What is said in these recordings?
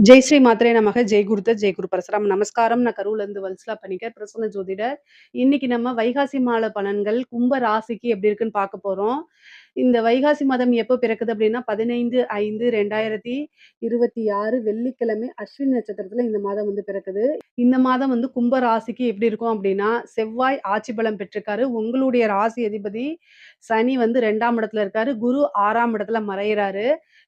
ஜெய் ஸ்ரீ மாத்ரே நமக. ஜெய் குருதத், ஜெய் குரு பரசுராம். நமஸ்காரம். நான் கரூர்லேருந்து வல்சலா பணிக்கர், பிரசன்ன ஜோதிடர். இன்னைக்கு நம்ம வைகாசி மாத பலன்கள் கும்ப ராசிக்கு எப்படி இருக்குன்னு பார்க்க போறோம். இந்த வைகாசி மாதம் எப்போ பிறக்குது அப்படின்னா 15/5/2026 வெள்ளிக்கிழமை அஸ்வினி நட்சத்திரத்துல இந்த மாதம் வந்து பிறக்குது. இந்த மாதம் வந்து கும்ப ராசிக்கு எப்படி இருக்கும் அப்படின்னா, செவ்வாய் ஆட்சி பலம் பெற்றிருக்காரு. உங்களுடைய ராசி அதிபதி சனி வந்து 2ஆம் இடத்துல இருக்காரு. குரு 6ஆம் இடத்துல மறையிறாரு.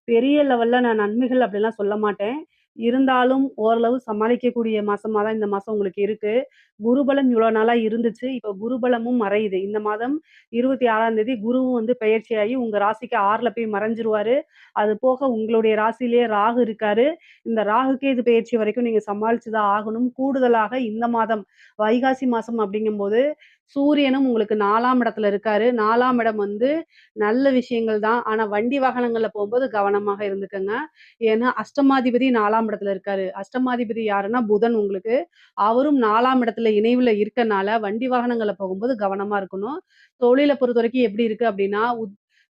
பெரிய லெவல்ல நான் நன்மைகள் அப்படிலாம் சொல்ல மாட்டேன். இருந்தாலும் ஓரளவு சமாளிக்கக்கூடிய மாசமா தான் இந்த மாசம் உங்களுக்கு இருக்கு. குருபலம் இவ்வளோ நாளா இருந்துச்சு. இப்ப குருபலமும் மறையுது. இந்த மாதம் 26ஆம் தேதி குருவும் வந்து பெயர்ச்சியாகி உங்க ராசிக்கு 6ல போய் மறைஞ்சிருவாரு. அது போக உங்களுடைய ராசியிலேயே ராகு இருக்காரு. இந்த ராகு கேது பெயர்ச்சி வரைக்கும் நீங்க சமாளிச்சு தான் ஆகணும். கூடுதலாக இந்த மாதம் வைகாசி மாசம் அப்படிங்கும்போது சூரியனும் உங்களுக்கு 4ஆம் இடத்துல இருக்காரு. 4ஆம் இடம் வந்து நல்ல விஷயங்கள் தான். ஆனா வண்டி வாகனங்கள்ல போம்போது கவனமாக இருந்துக்கங்க. ஏன்னா அஷ்டமாதிபதி 4ஆம் இடத்துல இருக்காரு. அஷ்டமாதிபதி யாருன்னா புதன் உங்களுக்கு. அவரும் 4ஆம் இடத்துல இணைவுல இருக்கனால வண்டி வாகனங்கள்ல போகும்போது கவனமா இருக்கணும். தொழில பொறுத்தவரைக்கும் எப்படி இருக்கு அப்படின்னா,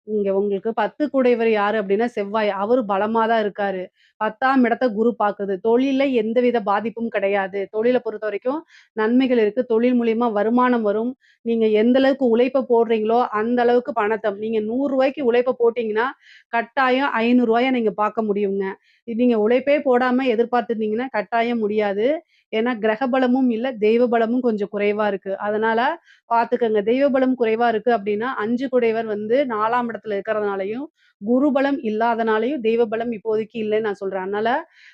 இங்க உங்களுக்கு 10 கூடையவர் யாரு அப்படின்னா செவ்வாய். அவரு பலமா தான் இருக்காரு. 10ஆம் இடத்த குரு பாக்குது. தொழில்ல எந்தவித பாதிப்பும் கிடையாது. தொழில பொறுத்தவரைக்கும் நன்மைகள் இருக்கு. தொழில் மூலியமா வருமானம் வரும். நீங்க எந்த அளவுக்கு உழைப்ப போடுறீங்களோ, அந்த அளவுக்கு பணத்த நீங்க ரூ. 100 உழைப்ப போட்டீங்கன்னா, கட்டாயம் ரூ. 500 நீங்க பார்க்க முடியுங்க. நீங்க உழைப்பே போடாம எதிர்பார்த்திருந்தீங்கன்னா, கட்டாயம் முடியாது. ஏன்னா கிரக பலமும் இல்ல, தெய்வ பலமும் கொஞ்சம் குறைவா இருக்கு. அதனால பார்த்துக்கங்க. தெய்வ பலம் குறைவா இருக்கு அப்படின்னா, 5 குடையவர் வந்து 4ஆம் இடத்துல இருக்கிறதுனாலயும், குரு பலம் இல்லாதனாலயும் தெய்வ பலம் இப்போதைக்கு இல்லைன்னு நான் சொல்றேன். அதனால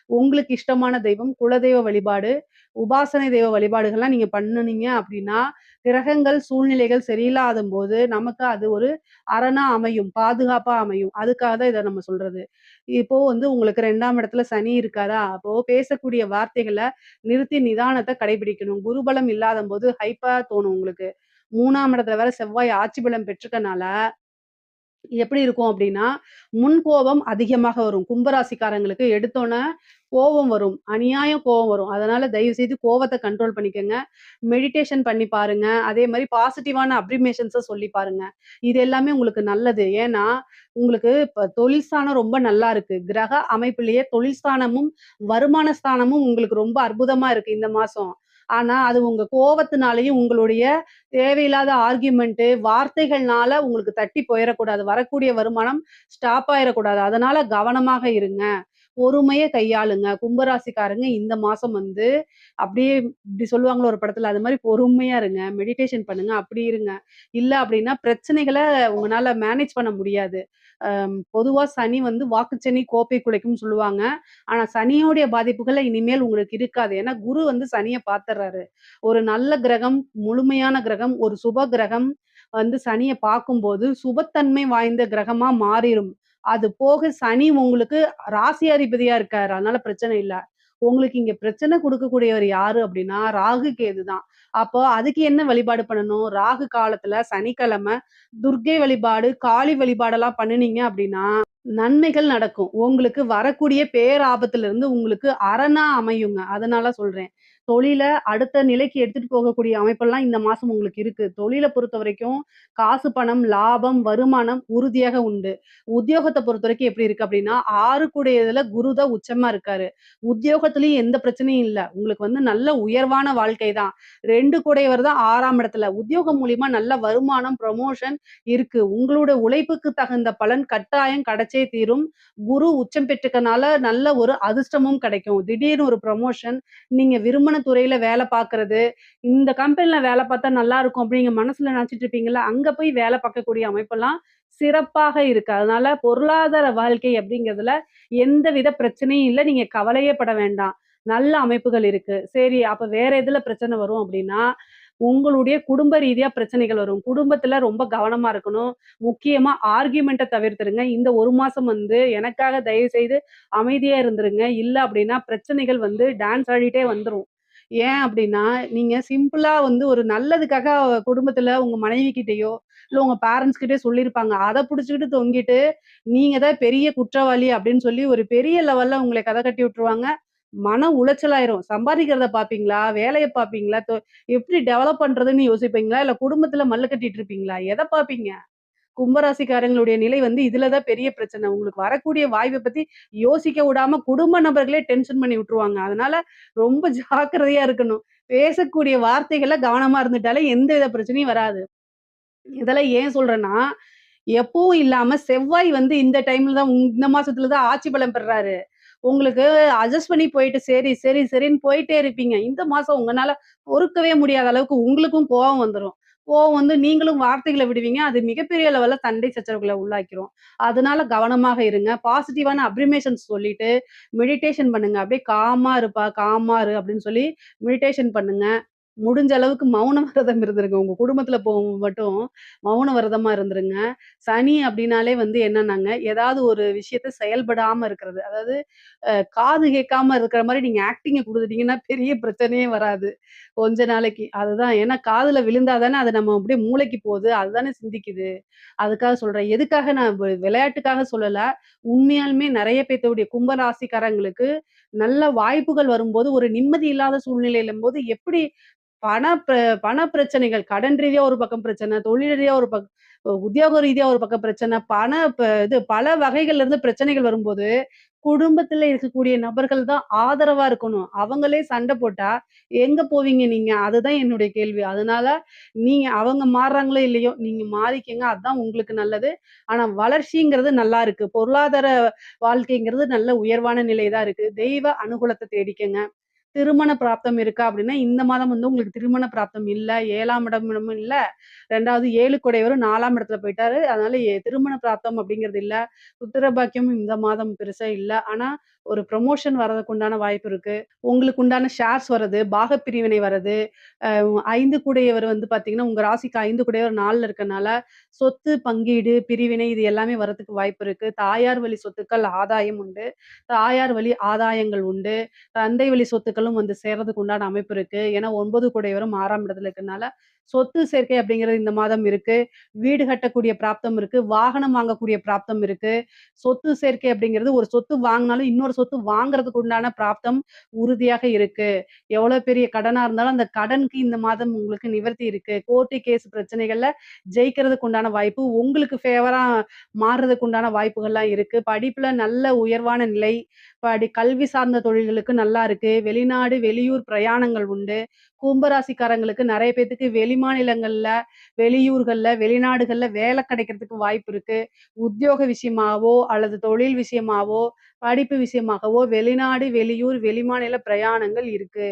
உங்களுக்கு இஷ்டமான தெய்வம், குலதெய்வ வழிபாடு, உபாசனை தெய்வ வழிபாடுகள்லாம் நீங்க பண்ணுனீங்க அப்படின்னா, கிரகங்கள், சூழ்நிலைகள் சரியில்லாதம்போது, நமக்கு அது ஒரு அரணா அமையும். பாதுகாப்பா அமையும். அதுக்காக தான் இத நம்ம சொல்றது. இப்போ வந்து உங்களுக்கு 2ஆம் இடத்துல சனி இருக்காரா? அப்போ பேசக்கூடிய வார்த்தைகள நிறுத்தி நிதானத்த கடைபிடிக்கணும். குருபலம் இல்லாதம்போது ஹைப்பா தோணும் உங்களுக்கு. 3ஆம் இடத்துல வேற செவ்வாய் ஆட்சி பலம் பெற்றுக்கனால எப்படி இருக்கும் அப்படின்னா, முன்கோபம் அதிகமாக வரும். கும்பராசிக்காரங்களுக்கு எடுத்தோனே கோவம் வரும். அநியாய கோவம் வரும். அதனால தயவு செய்து கோவத்த கண்ட்ரோல் பண்ணிக்கங்க. மெடிடேஷன் பண்ணி பாருங்க. அதே மாரி பாசிட்டிவான அப்ரிமேஷன்ஸ சொல்லி பாருங்க. இது எல்லாமே உங்களுக்கு நல்லது. ஏன்னா, உங்களுக்கு இப்ப தொழில் ஸ்தானம் ரொம்ப நல்லா இருக்கு. கிரக அமைப்பிலேயே தொழில் ஸ்தானமும், வருமான ஸ்தானமும் உங்களுக்கு ரொம்ப அற்புதமா இருக்கு இந்த மாசம். ஆனா, அது உங்க கோவத்தினாலயும், உங்களுடைய தேவையில்லாத ஆர்கியுமென்ட், வார்த்தைகள்னால உங்களுக்கு தட்டி போயிறக்கூடாது. வரக்கூடிய வருமானம் ஸ்டாப் ஆயிறக்கூடாது. அதனால கவனமாக இருங்க. பொறுமைய கையாளுங்க. கும்பராசிக்காரங்க இந்த மாசம் வந்து அப்படியே இப்படி சொல்லுவாங்கல்ல ஒரு படத்துல, அது மாரி பொறுமையா இருங்க. மெடிடேஷன் பண்ணுங்க. அப்படி இருங்க. இல்ல அப்படின்னா பிரச்சனைகள உங்கனால மேனேஜ் பண்ண முடியாது. பொதுவா சனி வந்து வாக்குச்சனி கோப்பை குலைக்கும்னு சொல்லுவாங்க. ஆனா சனியோடைய பாதிப்புகள் இனிமேல் உங்களுக்கு இருக்காது. ஏன்னா குரு வந்து சனிய பாத்துர்றாரு. ஒரு நல்ல கிரகம், முழுமையான கிரகம், ஒரு சுப கிரகம் வந்து சனிய பார்க்கும்போது, சுபத்தன்மை வாய்ந்த கிரகமா மாறிரும். அது போக சனி உங்களுக்கு ராசி அதிபதியா இருக்காரு. அதனால பிரச்சனை இல்ல. உங்களுக்கு இங்க பிரச்சனை குடுக்கக்கூடியவர் யாரு அப்டின்னா, ராகு, கேது தான். அப்போ அதுக்கு என்ன வழிபாடு பண்ணணும்? ராகு காலத்துல சனிக்கிழமை துர்க்கை வழிபாடு, காளி வழிபாடெல்லாம் பண்ணுனீங்க அப்டின்னா, நன்மைகள் நடக்கும். உங்களுக்கு வரக்கூடிய பேராபத்திலிருந்து உங்களுக்கு அரணா அமையுங்க. அதனால சொல்றேன். தொழில அடுத்த நிலைக்கு எடுத்துட்டு போகக்கூடிய அமைப்பெல்லாம் இந்த மாசம் உங்களுக்கு இருக்கு. தொழில பொறுத்தவரைக்கும் காசு, பணம், லாபம், வருமானம் உறுதியாக உண்டு. உத்தியோகத்த பொறுத்தவரைக்கும் எப்படி இருக்கு அப்படின்னா, 6 கூடியதுல குரு தான் உச்சமா இருக்காரு. உத்தியோகத்திலயும் எந்த பிரச்சனையும் இல்ல. உங்களுக்கு வந்து நல்ல உயர்வான வாழ்க்கை தான். 2 கூடையவர் தான் 6ஆம் இடத்துல. உத்தியோகம் மூலியமா நல்ல வருமானம், ப்ரமோஷன் இருக்கு. உங்களோட உழைப்புக்கு தகுந்த பலன் கட்டாயம் கிடைச்சே தீரும். குரு உச்சம் பெற்றுக்கனால நல்ல ஒரு அதிர்ஷ்டமும் கிடைக்கும். திடீர்னு ஒரு ப்ரமோஷன், நீங்க விரும்பின துறையில வேலை பார்க்கறது, இந்த கம்பெனில வேலை பார்த்தா நல்லா இருக்கும் அப்படின்னு நீங்க மனசுல நினைச்சிட்டு இருப்பீங்கல்ல, அங்க போய் வேலை பார்க்கக்கூடிய அமைப்பெல்லாம் சிறப்பாக இருக்கு. அதனால பொருளாதார வாழ்க்கை அப்படிங்கிறதுல எந்தவித பிரச்சனையும் இல்ல. நீங்க கவலையே பட வேண்டாம். நல்ல அமைப்புகள் இருக்கு. சரி, அப்ப வேற எதுல பிரச்சனை வரும் அப்படின்னா, உங்களுடைய குடும்ப ரீதியா பிரச்சனைகள் வரும். குடும்பத்துல ரொம்ப கவனமா இருக்கணும். முக்கியமா ஆர்கியுமென்ட்ட தவிர்த்துருங்க. இந்த 1 மாசம் வந்து எனக்காக தயவு செய்து அமைதியா இருந்துருங்க. இல்ல அப்படின்னா பிரச்சனைகள் வந்து டான்ஸ் ஆடிட்டே வந்துரும். ஏன் அப்படின்னா, நீங்க சிம்பிளா வந்து ஒரு நல்லதுக்காக குடும்பத்துல உங்க மனைவி கிட்டயோ, இல்ல உங்க பேரண்ட்ஸ் கிட்டயோ சொல்லியிருப்பாங்க. அத புடிச்சுக்கிட்டு தொங்கிட்டு, நீங்க தான் பெரிய குற்றவாளி அப்படின்னு சொல்லி ஒரு பெரிய லெவல்ல உங்கள கத கட்டி விட்டுருவாங்க. மன உளைச்சலாயிரும். சம்பாதிக்கிறத பார்ப்பீங்களா? வேலைய பார்ப்பீங்களா? எப்படி டெவலப் பண்றதுன்னு யோசிப்பீங்களா? இல்ல குடும்பத்துல மல்லு கட்டிட்டு இருப்பீங்களா? எத பார்ப்பீங்க? கும்பராசிக்காரங்களுடைய நிலை வந்து இதுல தான் பெரிய பிரச்சனை. உங்களுக்கு வரக்கூடிய வாய்ப்ப பத்தி யோசிக்க விடாம குடும்ப நபர்களே டென்ஷன் பண்ணி விட்டுருவாங்க. அதனால ரொம்ப ஜாக்கிரதையா இருக்கணும். பேசக்கூடிய வார்த்தைகள்ல கவனமா இருந்துட்டாலே எந்த வித பிரச்சனையும் வராது. இதெல்லாம் ஏன் சொல்றேன்னா, எப்பவும் இல்லாம செவ்வாய் வந்து இந்த டைம்ல தான் இந்த மாசத்துல தான் ஆட்சி பலம் பெறுறாரு. உங்களுக்கு அட்ஜஸ்ட் பண்ணி போயிட்டு சரி, சரி, சரின்னு போயிட்டே இருப்பீங்க. இந்த மாசம் உங்கனால பொறுக்கவே முடியாத அளவுக்கு உங்களுக்கும் கோவம் வந்துரும். கோவம் வந்து நீங்களும் வார்த்தைகள விடுவீங்க. அது மிகப்பெரிய லெவல்ல சண்டை சச்சரவுகள உள்ளாக்கிரும். அதனால கவனமாக இருங்க. பாசிட்டிவான அஃபிர்மேஷன்ஸ் சொல்லிட்டு மெடிடேஷன் பண்ணுங்க. அப்படியே காமா இருப்பா, காமா இரு அப்படின்னு சொல்லி மெடிடேஷன் பண்ணுங்க. முடிஞ்ச அளவுக்கு மௌன விரதம் இருந்துருங்க. உங்க குடும்பத்துல மட்டும் மௌன விரதமா இருந்துருங்க. சனி அப்டின்னாலே வந்து என்னன்னாங்க, ஏதாவது ஒரு விஷயத்த செயல்படாம இருக்கிறது. அதாவது காது கேட்காம இருக்கிற மாரி நீங்க ஆக்டிங்க குடுத்துட்டீங்கன்னா, பெரிய பிரச்சனையே வராது. கொஞ்ச நாளைக்கு. அதுதான் ஏன்னா காதுல விழுந்தா தானே அது நம்ம அப்படியே மூளைக்கு போகுது. அதுதானே சிந்திக்குது. அதுக்காக சொல்றேன். எதுக்காக நான் விளையாட்டுக்காக சொல்லல. உண்மையாலுமே நெறைய பேத்துடைய கும்ப ராசிக்காரங்களுக்கு நல்ல வாய்ப்புகள் வரும்போது, ஒரு நிம்மதி இல்லாத சூழ்நிலையிலும்போது எப்படி பண ப பண பிரச்சனைகள், கடன் ரீதியா ஒரு பக்கம் பிரச்சனை, தொழில் ரீதியா ஒரு உத்தியோக ரீதியா ஒரு பக்கம் பிரச்சனை, பண இது பல வகைகள்ல இருந்து பிரச்சனைகள் வரும்போது, குடும்பத்துல இருக்கக்கூடிய நபர்கள் தான் ஆதரவா இருக்கணும். அவங்களே சண்டை போட்டா, எங்க போவீங்க நீங்க? அதுதான் என்னுடைய கேள்வி. அதனால நீங்க அவங்க மாறுறாங்களோ இல்லையோ, நீங்க மாறிக்கங்க. அதான் உங்களுக்கு நல்லது. ஆனா வளர்ச்சிங்கிறது நல்லா இருக்கு. பொருளாதார வாழ்க்கைங்கிறது நல்ல உயர்வான நிலை தான் இருக்கு. தெய்வ அனுகூலத்த தேடிக்கங்க. திருமண பிராப்தம் இருக்கா அப்படின்னா, இந்த மாதம் வந்து உங்களுக்கு திருமண பிராப்தம் இல்ல. 7ஆம் இடமும் இல்ல. 2வது 7 குடையவரும் 4ஆம் இடத்துல போயிட்டாரு. அதனால திருமண பிராப்தம் அப்படிங்கிறது இல்ல. புத்திர பாக்கியமும் இந்த மாதம் பெருசா இல்ல. ஆனா, ஒரு ப்ரமோஷன் வர்றதுக்கு உண்டான வாய்ப்பு இருக்கு. உங்களுக்கு உண்டான ஷேர்ஸ் வரது, பாகப் பிரிவினை வரது. 5 கூடையவர் வந்து பார்த்தீங்கன்னா, உங்க ராசிக்கு 5 கூடையவர் 4ல இருக்கனால, சொத்து பங்கீடு, பிரிவினை இது எல்லாமே வரதுக்கு வாய்ப்பு இருக்கு. தாயார் வழி சொத்துக்கள் ஆதாயம் உண்டு. தாயார் வழி ஆதாயங்கள் உண்டு. தந்தை வழி சொத்துக்களும் வந்து சேர்றதுக்கு உண்டான அமைப்பு இருக்கு. ஏன்னா 9 கூடையவரும் 6ஆம் இடத்துல இருக்கனால, சொத்து சேர்க்கை அப்படிங்கிறது இந்த மாதம் இருக்கு. வீடு கட்டக்கூடிய பிராப்தம் இருக்கு. வாகனம் வாங்கக்கூடிய பிராப்தம் இருக்கு. சொத்து சேர்க்கை அப்படிங்கிறது ஒரு சொத்து வாங்குனாலும், இன்னொரு சொத்து வாங்குறதுக்கு உண்டான பிராப்தம் உறுதியாக இருக்கு. எவ்வளோ பெரிய கடனா இருந்தாலும், அந்த கடனுக்கு இந்த மாதம் உங்களுக்கு நிவர்த்தி இருக்கு. கோர்ட்டு கேஸ் பிரச்சனைகள்ல ஜெயிக்கிறதுக்கு உண்டான வாய்ப்பு, உங்களுக்கு ஃபேவரா மாறுறதுக்கு உண்டான வாய்ப்புகள்லாம் இருக்கு. படிப்புல நல்ல உயர்வான நிலை, கல்வி சார்ந்த தொழில்களுக்கு நல்லா இருக்கு. வெளிநாடு, வெளியூர் பிரயாணங்கள் உண்டு. கும்பராசிக்காரங்களுக்கு நெறைய பேத்துக்கு வெளிமாநிலங்கள்ல, வெளியூர்கள்ல, வெளிநாடுகள்ல வேலை கிடைக்கிறதுக்கு வாய்ப்பு இருக்கு. உத்தியோக விஷயமாவோ, அல்லது தொழில் விஷயமாவோ, படிப்பு விஷயமாகவோ வெளிநாடு, வெளியூர், வெளிமாநில பிரயாணங்கள் இருக்கு.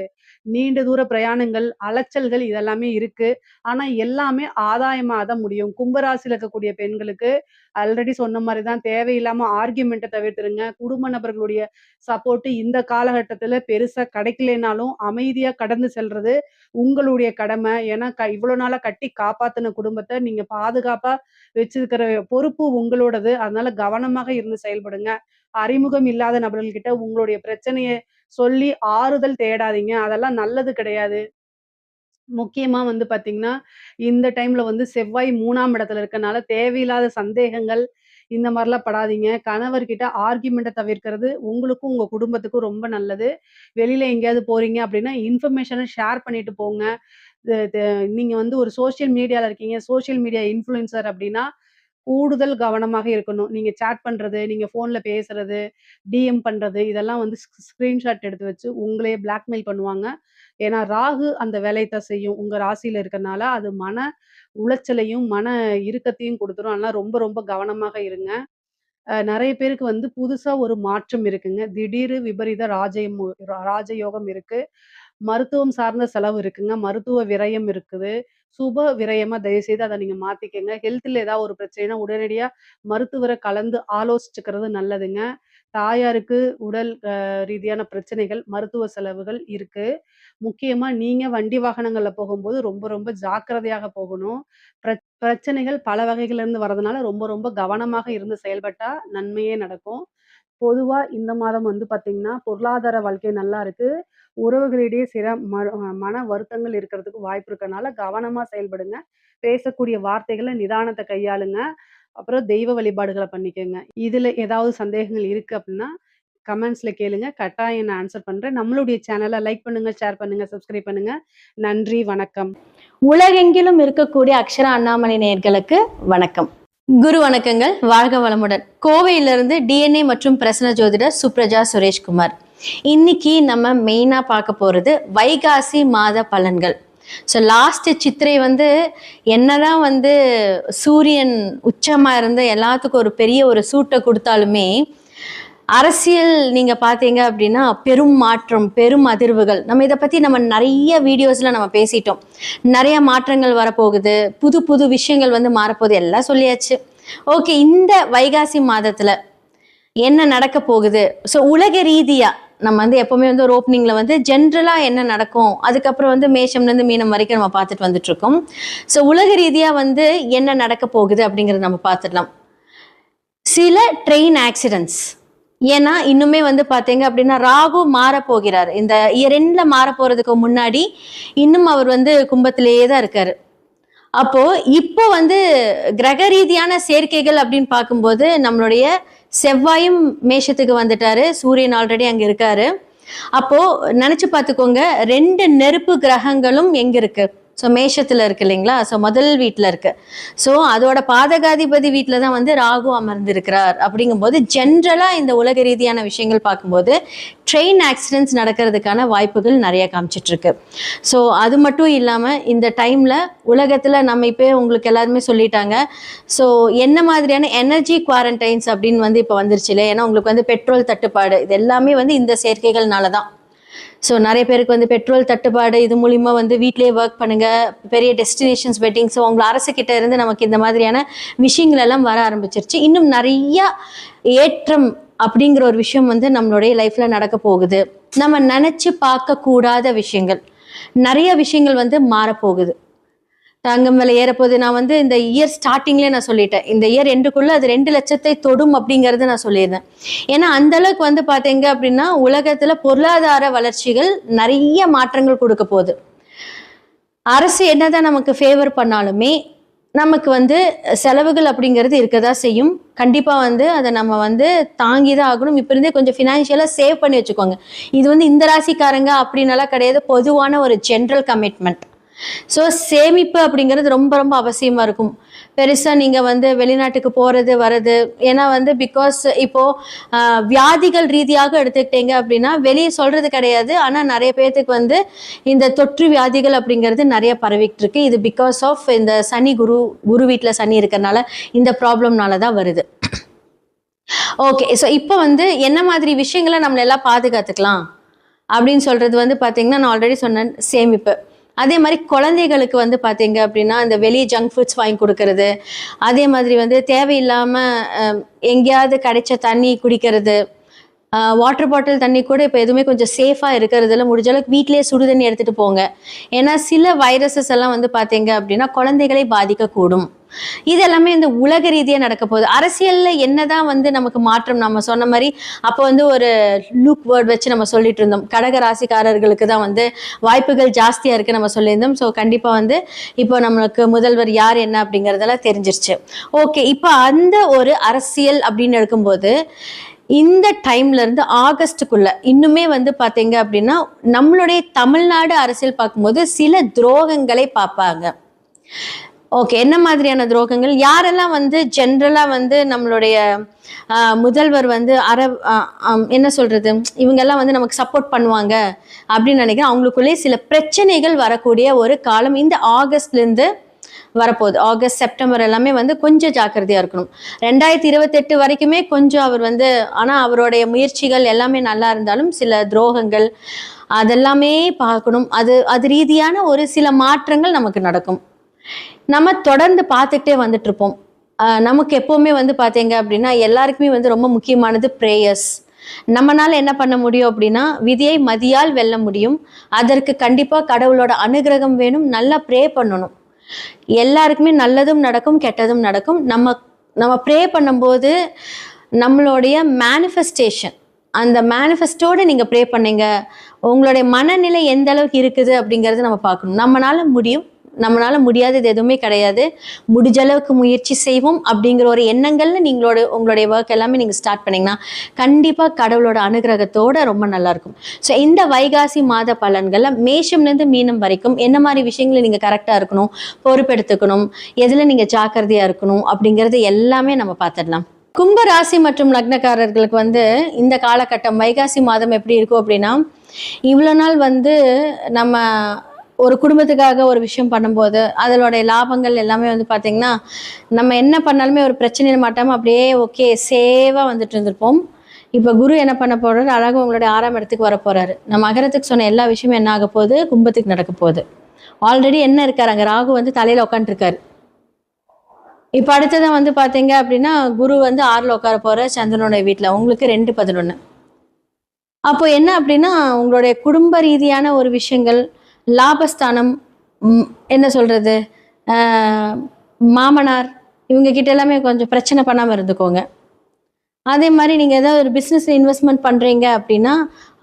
நீண்ட தூர பிரயாணங்கள், அலைச்சல்கள் இதெல்லாமே இருக்கு. ஆனா எல்லாமே ஆதாயமா தான் முடியும். கும்பராசியில இருக்கக்கூடிய பெண்களுக்கு ஆல்ரெடி சொன்ன மாரி தான் தேவையில்லாம ஆர்கியூமென்ட்ட தவிர்த்துருங்க. குடும்ப நபர்களுடைய சப்போர்ட் இந்த காலகட்டத்தில பெருசா கிடைக்கலைனாலும், அமைதியா கடந்து செல்றது உங்களுடைய கடமை. ஏன்னா இவ்வளோ நாளா கட்டி காப்பாத்துன குடும்பத்த நீங்க பாதுகாப்பா வச்சிருக்கிற பொறுப்பு உங்களோடது. அதனால கவனமாக இருந்து செயல்படுங்க. அறிமுகம் இல்லாத நபர்கள்கிட்ட உங்களுடைய பிரச்சனைய சொல்லி ஆறுதல் தேடாதீங்க. அதெல்லாம் நல்லது கிடையாது. முக்கியமா வந்து பார்த்தீங்கன்னா, இந்த டைம்ல வந்து செவ்வாய் 3ஆம் இடத்துல இருக்கனால தேவையில்லாத சந்தேகங்கள், இந்த மாரிலாம் படாதீங்க. கணவர்கிட்ட ஆர்கியூமென்ட்ட தவிர்க்கிறது உங்களுக்கும், உங்க குடும்பத்துக்கும் ரொம்ப நல்லது. வெளியில எங்கேயாவது போறீங்க அப்டின்னா, இன்ஃபர்மேஷன ஷேர் பண்ணிட்டு போங்க. த த நீங்க வந்து ஒரு சோசியல் மீடியால இருக்கீங்க, சோசியல் மீடியா இன்ஃப்ளூயன்சர் அப்டின்னா, கூடுதல் கவனமாக இருக்கணும். நீங்க சேட் பண்றது, நீங்க ஃபோன்ல பேசுறது, டிஎம் பண்றது, இதெல்லாம் வந்து ஸ்கிரீன்ஷாட் எடுத்து வச்சு உங்களையே பிளாக்மெயில் பண்ணுவாங்க. ஏன்னா, ராகு அந்த வேலையத்தான் செய்யும். உங்க ராசியில இருக்கனால, அது மன உளைச்சலையும், மன இறுக்கத்தையும் குடுத்துரும். அதனால ரொம்ப ரொம்ப கவனமாக இருங்க. நெறைய பேருக்கு வந்து புதுசா ஒரு மாற்றம் இருக்குங்க. திடீர் விபரீத ராஜயோகம் இருக்கு. மருத்துவம் சார்ந்த செலவு இருக்குங்க. மருத்துவ விரயம் இருக்குது. சுப விரயமா தயவுசெய்து அத நீங்க மாத்திக்கங்க. ஹெல்த்ல ஏதாவது ஒரு பிரச்சனைனா உடனடியா மருத்துவர கலந்து ஆலோசிச்சுக்கிறது நல்லதுங்க. தாயாருக்கு உடல் ரீதியான பிரச்சனைகள், மருத்துவ செலவுகள் இருக்கு. முக்கியமா நீங்க வண்டி வாகனங்கள்ல போகும்போது ரொம்ப ரொம்ப ஜாக்கிரதையாக போகணும். பிரச்சனைகள் பல வகைகள்ல இருந்து வரதுனால ரொம்ப ரொம்ப கவனமாக இருந்து செயல்பட்டா நன்மையே நடக்கும். பொதுவா இந்த மாதம் வந்து பார்த்தீங்கன்னா, பொருளாதார வாழ்க்கை நல்லா இருக்கு. உறவுகளிடையே சில மன வருத்தங்கள் இருக்கிறதுக்கு வாய்ப்பு இருக்கனால கவனமா செயல்படுங்க. பேசக்கூடிய வார்த்தைகள்ல நிதானத்த கையாளுங்க. அப்புறம் தெய்வ வழிபாடுகள பண்ணிக்கங்க. இதுல ஏதாவது சந்தேகங்கள் இருக்கு அப்டின்னா, கமெண்ட்ஸ்ல கேளுங்க. கட்டாயம் நான் ஆன்ஸர் பண்றேன். நம்மளுடைய சேனல லைக் பண்ணுங்க, ஷேர் பண்ணுங்க, சப்ஸ்கிரைப் பண்ணுங்க. நன்றி, வணக்கம். உலகெங்கிலும் இருக்கக்கூடிய அக்ஷரா அண்ணாமலை நேயர்களுக்கு வணக்கம். குரு வணக்கங்கள், வாழ்க வளமுடன். கோவையிலிருந்து டிஎன்ஏ மற்றும் பிரசன்ன ஜோதிடர் சுப்ரஜா சுரேஷ்குமார். இன்னைக்கு நம்ம மெயினா பார்க்க போறது வைகாசி மாத பலன்கள். ஸோ லாஸ்ட் சித்திரை என்னதான் சூரியன் உச்சமா இருந்து எல்லாத்துக்கும் ஒரு பெரிய ஒரு சூட்டை கொடுத்தாலுமே அரசியல் நீங்க பாத்தீங்க அப்படின்னா பெரும் மாற்றம், பெரும் அதிர்வுகள். நம்ம இதை பத்தி நம்ம நிறைய வீடியோஸ்ல நம்ம பேசிட்டோம். நிறைய மாற்றங்கள் வரப்போகுது, புது புது விஷயங்கள் மாறப்போகுது, எல்லாம் சொல்லியாச்சு. ஓகே, இந்த வைகாசி மாதத்துல என்ன நடக்க போகுது? ஸோ உலக ரீதியா நம்ம எப்பவுமே ஒரு ஓப்பனிங்ல ஜென்ரலா என்ன நடக்கும், அதுக்கப்புறம் மேஷம்ல இருந்து மீனம் வரைக்கும் நம்ம பார்த்துட்டு வந்துட்டு இருக்கோம். ஸோ உலக ரீதியா என்ன நடக்க போகுது அப்படிங்கறத நம்ம பார்த்துடலாம். சில ட்ரெயின் ஆக்சிடென்ட்ஸ், ஏன்னா இன்னுமே பாத்தீங்க அப்படின்னா ராகு மாற போகிறார். இந்த இயர் எண்ட்ல மாற போறதுக்கு முன்னாடி இன்னும் அவர் கும்பத்திலேயே தான் இருக்காரு. அப்போ இப்போ கிரக ரீதியான சேர்க்கைகள் அப்படின்னு பார்க்கும்போது நம்மளுடைய செவ்வாயும் மேஷத்துக்கு வந்துட்டாரு, சூரியன் ஆல்ரெடி அங்க இருக்காரு. அப்போ நினைச்சு பார்த்துக்கோங்க, 2 நெருப்பு கிரகங்களும் எங்க இருக்கு? ஸோ மேஷத்துல இருக்கு இல்லைங்களா? ஸோ முதல் வீட்டில் இருக்கு. ஸோ அதோட பாதகாதிபதி வீட்டில் தான் ராகு அமர்ந்திருக்கிறார். அப்படிங்கும்போது ஜென்ரலா இந்த உலக ரீதியான விஷயங்கள் பார்க்கும்போது ட்ரெயின் ஆக்சிடென்ட்ஸ் நடக்கிறதுக்கான வாய்ப்புகள் நிறைய காமிச்சிட்டு இருக்கு. ஸோ அது மட்டும் இல்லாமல் இந்த டைம்ல உலகத்துல நம்ம இப்போ உங்களுக்கு எல்லாருமே சொல்லிட்டாங்க. ஸோ என்ன மாதிரியான எனர்ஜி குவாரண்டைன்ஸ் அப்படின்னு இப்போ வந்துருச்சு இல்லை? ஏன்னா உங்களுக்கு பெட்ரோல் தட்டுப்பாடு, இது எல்லாமே இந்த சேர்க்கைகள்னால தான். ஸோ நிறைய பேருக்கு பெட்ரோல் தட்டுப்பாடு, இது மூலிமா வீட்டிலேயே ஒர்க் பண்ணுங்க, பெரிய டெஸ்டினேஷன்ஸ் வெட்டிங். ஸோ உங்களை அரசு கிட்ட இருந்து நமக்கு இந்த மாதிரியான விஷயங்கள் எல்லாம் வர ஆரம்பிச்சிருச்சு. இன்னும் நிறைய ஏற்றம் அப்படிங்கிற ஒரு விஷயம் நம்மளுடைய லைஃப்ல நடக்க போகுது. நம்ம நினைச்சு பார்க்க கூடாத விஷயங்கள், நிறைய விஷயங்கள் மாறப்போகுது. தங்கம் விலை ஏறப்போகுது. நான் இந்த இயர் ஸ்டார்டிங்லேயே நான் சொல்லிட்டேன், இந்த இயர் எண்டுக்குள்ள அது 2 லட்சத்தை தொடும் அப்படிங்கறது நான் சொல்லியிருந்தேன். ஏன்னா அந்த அளவுக்கு பாத்தீங்க அப்படின்னா உலகத்துல பொருளாதார வளர்ச்சிகள் நிறைய மாற்றங்கள் கொடுக்க போகுது. அரசு என்னதான் நமக்கு ஃபேவர் பண்ணாலுமே நமக்கு செலவுகள் அப்படிங்கிறது இருக்கதா செய்யும். கண்டிப்பா அதை நம்ம தாங்கிதான் ஆகணும். இப்ப இருந்தே கொஞ்சம் ஃபினான்ஷியலா சேவ் பண்ணி வச்சுக்கோங்க. இது இந்த ராசிக்காரங்க அப்படின்னாலாம் கிடையாது, பொதுவான ஒரு ஜென்ரல் கமிட்மெண்ட். ஸோ சேமிப்பு அப்படிங்கிறது ரொம்ப ரொம்ப அவசியமா இருக்கும். பெருசா நீங்க வெளிநாட்டுக்கு போறது வர்றது, ஏன்னா பிகாஸ் இப்போ வியாதிகள் ரீதியாக எடுத்துக்கிட்டீங்க அப்படின்னா வெளியே சொல்றது கிடையாது, ஆனா நிறைய பேர்த்துக்கு இந்த தொற்று வியாதிகள் அப்படிங்கிறது நிறைய பரவிட்டு இருக்கு. இது பிகாஸ் ஆஃப் இந்த சனி குரு வீட்டுல சனி இருக்கிறதுனால இந்த ப்ராப்ளம்னால தான் வருது. ஓகே, ஸோ இப்போ என்ன மாதிரி விஷயங்களை நம்மள எல்லாம் பாதுகாத்துக்கலாம் அப்படின்னு சொல்றது பாத்தீங்கன்னா, நான் ஆல்ரெடி சொன்னேன், சேமிப்பு. அதே மாதிரி குழந்தைகளுக்கு பாத்தீங்க அப்படின்னா இந்த வெளியே ஜங்க் ஃபுட்ஸ் வாங்கி கொடுக்கறது, அதே மாதிரி தேவையில்லாம எங்கேயாவது கிடைச்ச தண்ணி குடிக்கிறது, வாட்டர் பாட்டில் தண்ணி கூட இப்போ எதுவுமே கொஞ்சம் சேஃபா இருக்கிறதுல முடிஞ்ச அளவுக்கு வீட்டிலேயே சுடு தண்ணி எடுத்துட்டு போங்க. ஏன்னா சில வைரஸஸ் எல்லாம் பாத்தீங்க அப்படின்னா குழந்தைகளை பாதிக்கக்கூடும். இது எல்லாமே இந்த உலக ரீதியா நடக்க போகுது. அரசியல்ல என்னதான் நமக்கு மாற்றம், நம்ம சொன்ன மாதிரி அப்போ ஒரு லூக் வேர்ட் வச்சு நம்ம சொல்லிட்டு இருந்தோம், கடக ராசிக்காரர்களுக்கு தான் வாய்ப்புகள் ஜாஸ்தியா இருக்கு நம்ம சொல்லியிருந்தோம். ஸோ கண்டிப்பா இப்போ நம்மளுக்கு முதல்வர் யார் என்ன அப்படிங்கறதெல்லாம் தெரிஞ்சிருச்சு. ஓகே, இப்போ அந்த ஒரு அரசியல் அப்படின்னு எடுக்கும்போது இந்த டைம்ல இருந்து ஆகஸ்டுக்குள்ள இன்னுமே பாத்தீங்க அப்படின்னா நம்மளுடைய தமிழ்நாடு அரசியல் பார்க்கும்போது சில துரோகங்களை பார்ப்பாங்க. ஓகே, என்ன மாதிரியான துரோகங்கள்? யாரெல்லாம் ஜென்ரலா நம்மளுடைய முதல்வர் என்ன சொல்றது, இவங்கெல்லாம் நமக்கு சப்போர்ட் பண்ணுவாங்க அப்படின்னு நினைக்கிறேன். அவங்களுக்குள்ளே சில பிரச்சனைகள் வரக்கூடிய ஒரு காலம் இந்த ஆகஸ்ட்ல இருந்து வரப்போகுது. ஆகஸ்ட் செப்டம்பர் எல்லாமே கொஞ்சம் ஜாக்கிரதையா இருக்கணும். 2028 வரைக்குமே கொஞ்சம் அவர் ஆனா அவருடைய முயற்சிகள் எல்லாமே நல்லா இருந்தாலும் சில துரோகங்கள் அதெல்லாமே பார்க்கணும். அது ரீதியான ஒரு சில மாற்றங்கள் நமக்கு நடக்கும். நம்ம தொடர்ந்து பார்த்துக்கிட்டே வந்துட்டு இருப்போம். நமக்கு எப்பவுமே பாத்தீங்க அப்படின்னா எல்லாருக்குமே ரொம்ப முக்கியமானது பிரேயர்ஸ். நம்மனால என்ன பண்ண முடியும் அப்படின்னா விதியை மதியால் வெல்ல முடியும். அதற்கு கண்டிப்பா கடவுளோட அனுகிரகம் வேணும். நல்லா ப்ரே பண்ணணும். எல்லாருக்குமே நல்லதும் நடக்கும், கெட்டதும் நடக்கும். நம்ம ப்ரே பண்ணும்போது நம்மளுடைய மேனிஃபெஸ்டேஷன், அந்த மேனிஃபெஸ்டோட நீங்க ப்ரே பண்ணீங்க, உங்களுடைய மனநிலை எந்த அளவுக்கு இருக்குது அப்படிங்கறது நம்ம பார்க்கணும். நம்மளால முடியும், நம்மளால முடியாதது எதுவுமே கிடையாது, முடிஞ்ச அளவுக்கு முயற்சி செய்வோம் அப்படிங்கிற ஒரு எண்ணங்கள்ல உங்களுடைய ஒர்க் எல்லாமே நீங்கள் ஸ்டார்ட் பண்ணிங்கன்னா கண்டிப்பாக கடவுளோட அனுகிரகத்தோட ரொம்ப நல்லாயிருக்கும். ஸோ இந்த வைகாசி மாத பலன்களில் மேஷம்லேருந்து மீனம் வரைக்கும் என்ன மாதிரி விஷயங்களை நீங்கள் கரெக்டாக இருக்கணும், பொறுப்பெடுத்துக்கணும், எதில் நீங்கள் ஜாக்கிரதையாக இருக்கணும் அப்படிங்கிறது எல்லாமே நம்ம பார்த்துடலாம். கும்ப ராசி மற்றும் லக்னக்காரர்களுக்கு இந்த காலகட்டம் வைகாசி மாதம் எப்படி இருக்கும் அப்படின்னா, இவ்வளோ நாள் நம்ம ஒரு குடும்பத்துக்காக ஒரு விஷயம் பண்ணும்போது அதனுடைய லாபங்கள் எல்லாமே பார்த்திங்கன்னா நம்ம என்ன பண்ணாலுமே ஒரு பிரச்சனையில் மாட்டாமல் அப்படியே ஓகே சேவாக வந்துட்டு இருந்திருப்போம். இப்போ குரு என்ன பண்ண போகிறாரு, அழகாக உங்களுடைய 6ஆம் இடத்துக்கு வர போகிறாரு. நம்ம மகரத்துக்கு சொன்ன எல்லா விஷயமும் என்ன ஆக போகுது, கும்பத்துக்கு நடக்க போகுது. ஆல்ரெடி என்ன இருக்கார் அங்கே, ராகு தலையில் உட்காந்துருக்காரு. இப்போ அடுத்ததான் பார்த்தீங்க அப்படின்னா குரு 6ல் உட்கார போகிற சந்திரனுடைய வீட்டில், உங்களுக்கு 2-11. அப்போ என்ன அப்படின்னா உங்களுடைய குடும்ப ரீதியான ஒரு விஷயங்கள், லாபஸ்தானம், என்ன சொல்கிறது, மாமனார் இவங்க கிட்ட எல்லாமே கொஞ்சம் பிரச்சனை பண்ணாமல் இருந்துக்கோங்க. அதே மாதிரி நீங்கள் ஏதாவது ஒரு பிஸ்னஸ் இன்வெஸ்ட்மெண்ட் பண்ணுறீங்க அப்படின்னா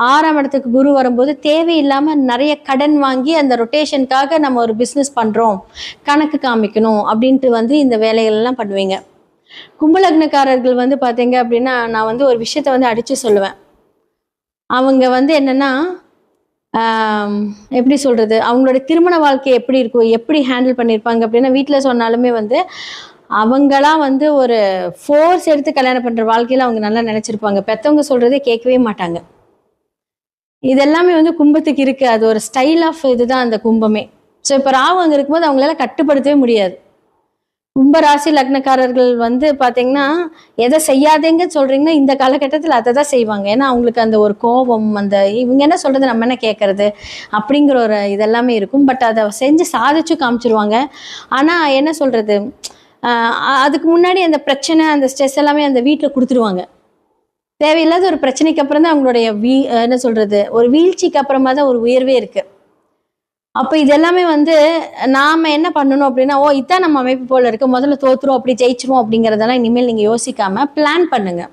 6ஆம் இடத்துக்கு குரு வரும்போது தேவையில்லாமல் நிறைய கடன் வாங்கி அந்த ரொட்டேஷனுக்காக நம்ம ஒரு பிஸ்னஸ் பண்ணுறோம், கணக்கு காமிக்கணும் அப்படின்ட்டு இந்த வேலைகள்லாம் பண்ணுவீங்க. கும்பலக்னக்காரர்கள் பார்த்தீங்க அப்படின்னா நான் ஒரு விஷயத்த அடித்து சொல்லுவேன். அவங்க என்னென்னா எப்படி சொல்கிறது, அவங்களோட திருமண வாழ்க்கை எப்படி இருக்கும், எப்படி ஹேண்டில் பண்ணியிருப்பாங்க அப்படின்னா வீட்டில் சொன்னாலுமே அவங்களாம் ஒரு ஃபோர்ஸ் எடுத்து கல்யாணம் பண்ணுற வாழ்க்கையில் அவங்க நல்லா நினச்சிருப்பாங்க. பெற்றவங்க சொல்கிறதே கேட்கவே மாட்டாங்க. இதெல்லாமே கும்பத்துக்கு இருக்குது. அது ஒரு ஸ்டைல் ஆஃப் இதுதான் அந்த கும்பமே. ஸோ இப்போ ராகு அங்கே இருக்கும்போது அவங்களால கட்டுப்படுத்தவே முடியாது. கும்பராசி லக்னக்காரர்கள் பார்த்தீங்கன்னா எதை செய்யாதேங்கன்னு சொல்கிறீங்கன்னா இந்த காலகட்டத்தில் அதை தான் செய்வாங்க. ஏன்னா அவங்களுக்கு அந்த ஒரு கோபம், அந்த இவங்க என்ன சொல்கிறது நம்ம என்ன கேட்குறது அப்படிங்கிற ஒரு இதெல்லாமே இருக்கும். பட் அதை செஞ்சு சாதிச்சு காமிச்சிருவாங்க. ஆனால் என்ன சொல்கிறது, அதுக்கு முன்னாடி அந்த பிரச்சனை, அந்த ஸ்ட்ரெஸ் எல்லாமே அந்த வீட்டில் கொடுத்துருவாங்க. தேவையில்லாத ஒரு பிரச்சனைக்கு அப்புறம் தான் அவங்களுடைய என்ன சொல்கிறது, ஒரு வீழ்ச்சிக்கு அப்புறமா தான் ஒரு உயர்வே இருக்குது. அப்போ இதெல்லாமே நாம் என்ன பண்ணணும் அப்படின்னா, இதான் நம்ம அமைப்பு போல் இருக்குது, முதல்ல தோற்றுரும் அப்படி ஜெயிச்சிரும் அப்படிங்கிறதெல்லாம் இனிமேல் நீங்கள் யோசிக்காமல் பிளான் பண்ணுங்கள்.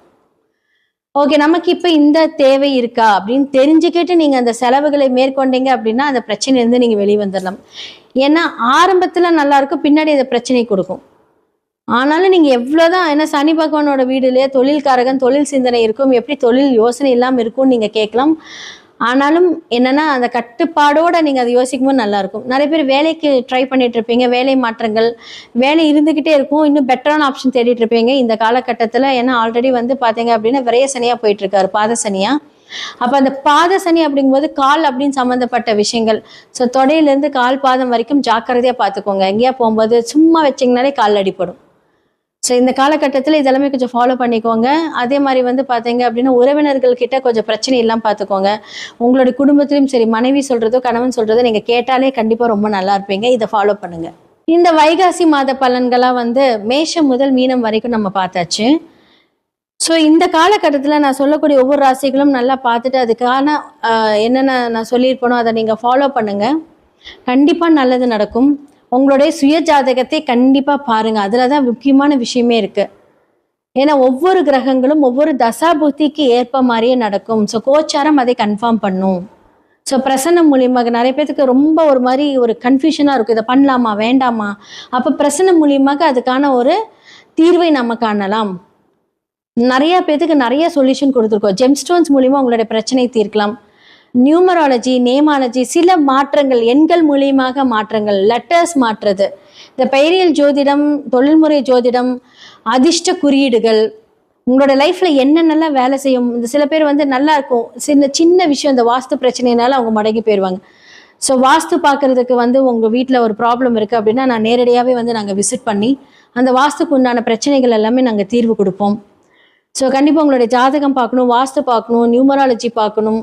ஓகே, நமக்கு இப்போ இந்த தேவை இருக்கா அப்படின்னு தெரிஞ்சுக்கிட்டு நீங்கள் அந்த செலவுகளை மேற்கொண்டீங்க அப்படின்னா அந்த பிரச்சனையிலேருந்து நீங்கள் வெளியே வந்துடலாம். ஏன்னா ஆரம்பத்தில் நல்லாயிருக்கும், பின்னாடி அந்த பிரச்சனை கொடுக்கும். ஆனாலும் நீங்கள் எவ்வளோதான், ஏன்னா சனி பகவானோட வீடுலேயே தொழில்காரகன், தொழில் சிந்தனை இருக்கும், எப்படி தொழில் யோசனை இல்லாமல் இருக்கும்னு நீங்கள் கேட்கலாம். ஆனாலும் என்னென்னா அந்த கட்டுப்பாடோடு நீங்கள் அதை யோசிக்கும் போது நல்லாயிருக்கும். நிறைய பேர் வேலைக்கு ட்ரை பண்ணிகிட்டு இருப்பீங்க, வேலை மாற்றங்கள், வேலை இருந்துக்கிட்டே இருக்கும், இன்னும் பெட்டரான ஆப்ஷன் தேடிட்டு இருப்பீங்க இந்த காலகட்டத்தில். ஏன்னா ஆல்ரெடி பார்த்தீங்க அப்படின்னா விரைய சனியாக போயிட்டுருக்காரு, பாத சனியாக. அப்போ அந்த பாத சனி அப்படிங்கும்போது கால் அப்படின்னு சம்மந்தப்பட்ட விஷயங்கள், ஸோ தொடையிலேருந்து கால் பாதம் வரைக்கும் ஜாக்கிரதையாக பார்த்துக்கோங்க. எங்கேயா போகும்போது சும்மா வச்சிங்கனாலே கால் அடிப்படும். ஸோ இந்த காலகட்டத்தில் இதெல்லாமே கொஞ்சம் ஃபாலோ பண்ணிக்கோங்க. அதே மாதிரி பார்த்தீங்க அப்படின்னா உறவினர்கள்கிட்ட கொஞ்சம் பிரச்சனை இல்லாமல் பார்த்துக்கோங்க. உங்களுடைய குடும்பத்திலையும் சரி, மனைவி சொல்கிறதோ கணவன் சொல்கிறதோ நீங்கள் கேட்டாலே கண்டிப்பாக ரொம்ப நல்லா இருப்பீங்க. இதை ஃபாலோ பண்ணுங்கள். இந்த வைகாசி மாத பலன்களாக மேஷம் முதல் மீனம் வரைக்கும் நம்ம பார்த்தாச்சு. ஸோ இந்த காலகட்டத்தில் நான் சொல்லக்கூடிய ஒவ்வொரு ராசிகளும் நல்லா பார்த்துட்டு அதுக்கான என்னென்ன நான் சொல்லியிருப்பேனோ அதை நீங்கள் ஃபாலோ பண்ணுங்கள். கண்டிப்பாக நல்லது நடக்கும். உங்களுடைய சுய ஜாதகத்தை கண்டிப்பாக பாருங்கள், அதில் தான் முக்கியமான விஷயமே இருக்குது. ஏன்னா ஒவ்வொரு கிரகங்களும் ஒவ்வொரு தசா புத்திக்கு ஏற்ப மாதிரியே நடக்கும். ஸோ கோச்சாரம் அதை கன்ஃபார்ம் பண்ணும். ஸோ பிரசன்னம் மூலியமாக நிறைய பேருக்கு ரொம்ப ஒரு மாதிரி ஒரு கன்ஃபியூஷனாக இருக்கும், இதை பண்ணலாமா வேண்டாமா. அப்போ பிரசன்னம் மூலியமாக அதுக்கான ஒரு தீர்வை நம்ம காணலாம். நிறைய பேருக்கு நிறைய சொல்யூஷன் கொடுத்துருக்கோம். ஜெம்ஸ்டோன்ஸ் மூலியமாக உங்களுடைய பிரச்சனை தீர்க்கலாம். நியூமராலஜி, நேமாலஜி, சில மாற்றங்கள், எண்கள் மூலியமாக மாற்றங்கள், லெட்டர்ஸ் மாற்றுறது, இந்த பெயரியல் ஜோதிடம், தொழில்முறை ஜோதிடம், அதிர்ஷ்ட குறியீடுகள், உங்களோட லைஃப்பில் என்னென்னலாம் வேலை செய்யும். இந்த சில பேர் நல்லா இருக்கும், சின்ன விஷயம், இந்த வாஸ்து பிரச்சனைனால அவங்க மடங்கி போயிடுவாங்க. ஸோ வாஸ்து பார்க்குறதுக்கு உங்கள் வீட்டில் ஒரு ப்ராப்ளம் இருக்குது அப்படின்னா நான் நேரடியாகவே நாங்கள் விசிட் பண்ணி அந்த வாஸ்துக்கு உண்டான பிரச்சனைகள் எல்லாமே நாங்கள் தீர்வு கொடுப்போம். ஸோ கண்டிப்பாக உங்களுடைய ஜாதகம் பார்க்கணும், வாஸ்து பார்க்கணும், நியூமராலஜி பார்க்கணும்.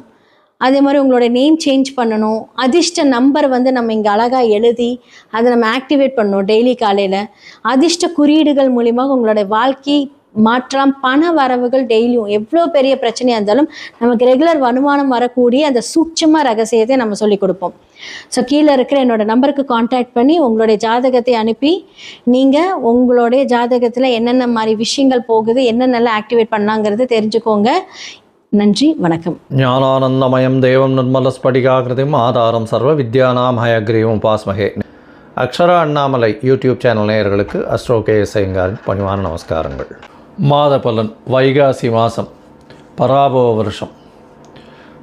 அதே மாதிரி உங்களோட நேம் சேஞ்ச் பண்ணணும். அதிர்ஷ்ட நம்பர் நம்ம இங்கே அழகாக எழுதி அதை நம்ம ஆக்டிவேட் பண்ணணும் டெய்லி காலையில். அதிர்ஷ்ட குறியீடுகள் மூலியமாக உங்களோட வாழ்க்கை மாற்றம், பண வரவுகள் டெய்லியும் எவ்வளோ பெரிய பிரச்சனையாக இருந்தாலும் நமக்கு ரெகுலர் வருமானம் வரக்கூடிய அந்த சூட்சம ரகசியத்தை நம்ம சொல்லிக் கொடுப்போம். ஸோ கீழே இருக்கிற என்னோட நம்பருக்கு காண்டாக்ட் பண்ணி உங்களுடைய ஜாதகத்தை அனுப்பி நீங்கள் உங்களுடைய ஜாதகத்தில் என்னென்ன மாதிரி விஷயங்கள் போகுது, என்னென்னலாம் ஆக்டிவேட் பண்ணாங்கிறது தெரிஞ்சுக்கோங்க. நன்றி, வணக்கம். ஞானானந்தமயம் தேவம் நிர்மல ஸ்படிகாகிருதிம் ஆதாரம் சர்வ வித்யானாம் ஹயக்ரீவம் உபாஸ்மஹே. அக்ஷரா அண்ணாமலை யூடியூப் சேனல் நேயர்களுக்கு அஸ்ட்ரோ கேஎஸ் ஐயங்காரின் பணிவான நமஸ்காரங்கள். மாத பலன் வைகாசி மாதம் பராபவ வருஷம்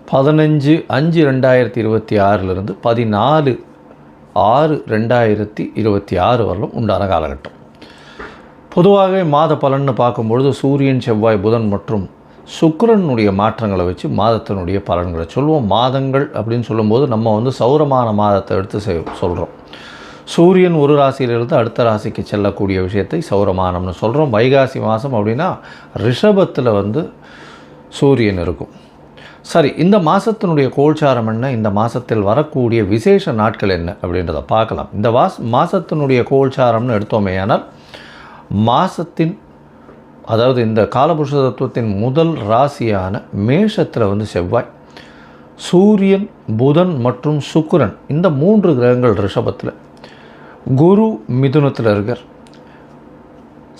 15/5/2026 14/6/2026 வரலும் உண்டான காலகட்டம். பொதுவாகவே மாத பலன்னு பார்க்கும்பொழுது சூரியன், செவ்வாய், புதன் மற்றும் சுக்கிரனுடைய மாற்றங்களை வச்சு மாதத்தினுடைய பலன்களை சொல்லுவோம். மாதங்கள் அப்படின்னு சொல்லும்போது நம்ம சௌரமான மாதத்தை எடுத்து சொல்கிறோம். சூரியன் ஒரு ராசியிலிருந்து அடுத்த ராசிக்கு செல்லக்கூடிய விஷயத்தை சௌரமானம்னு சொல்கிறோம். வைகாசி மாதம் அப்படின்னா ரிஷபத்தில் சூரியன் இருக்கும். சரி, இந்த மாதத்தினுடைய கோல்சாரம் என்ன, இந்த மாதத்தில் வரக்கூடிய விசேஷ நாட்கள் என்ன அப்படின்றத பார்க்கலாம். இந்த மாதத்தினுடைய கோல்சாரம்னு எடுத்தோமே ஆனால் மாதத்தின் அதாவது இந்த காலபுருஷ தத்துவத்தின் முதல் ராசியான மேஷத்தில் செவ்வாய், சூரியன், புதன் மற்றும் சுக்கிரன் இந்த 3 கிரகங்கள் ரிஷபத்தில், குரு மிதுனத்தில் இருக்கார்,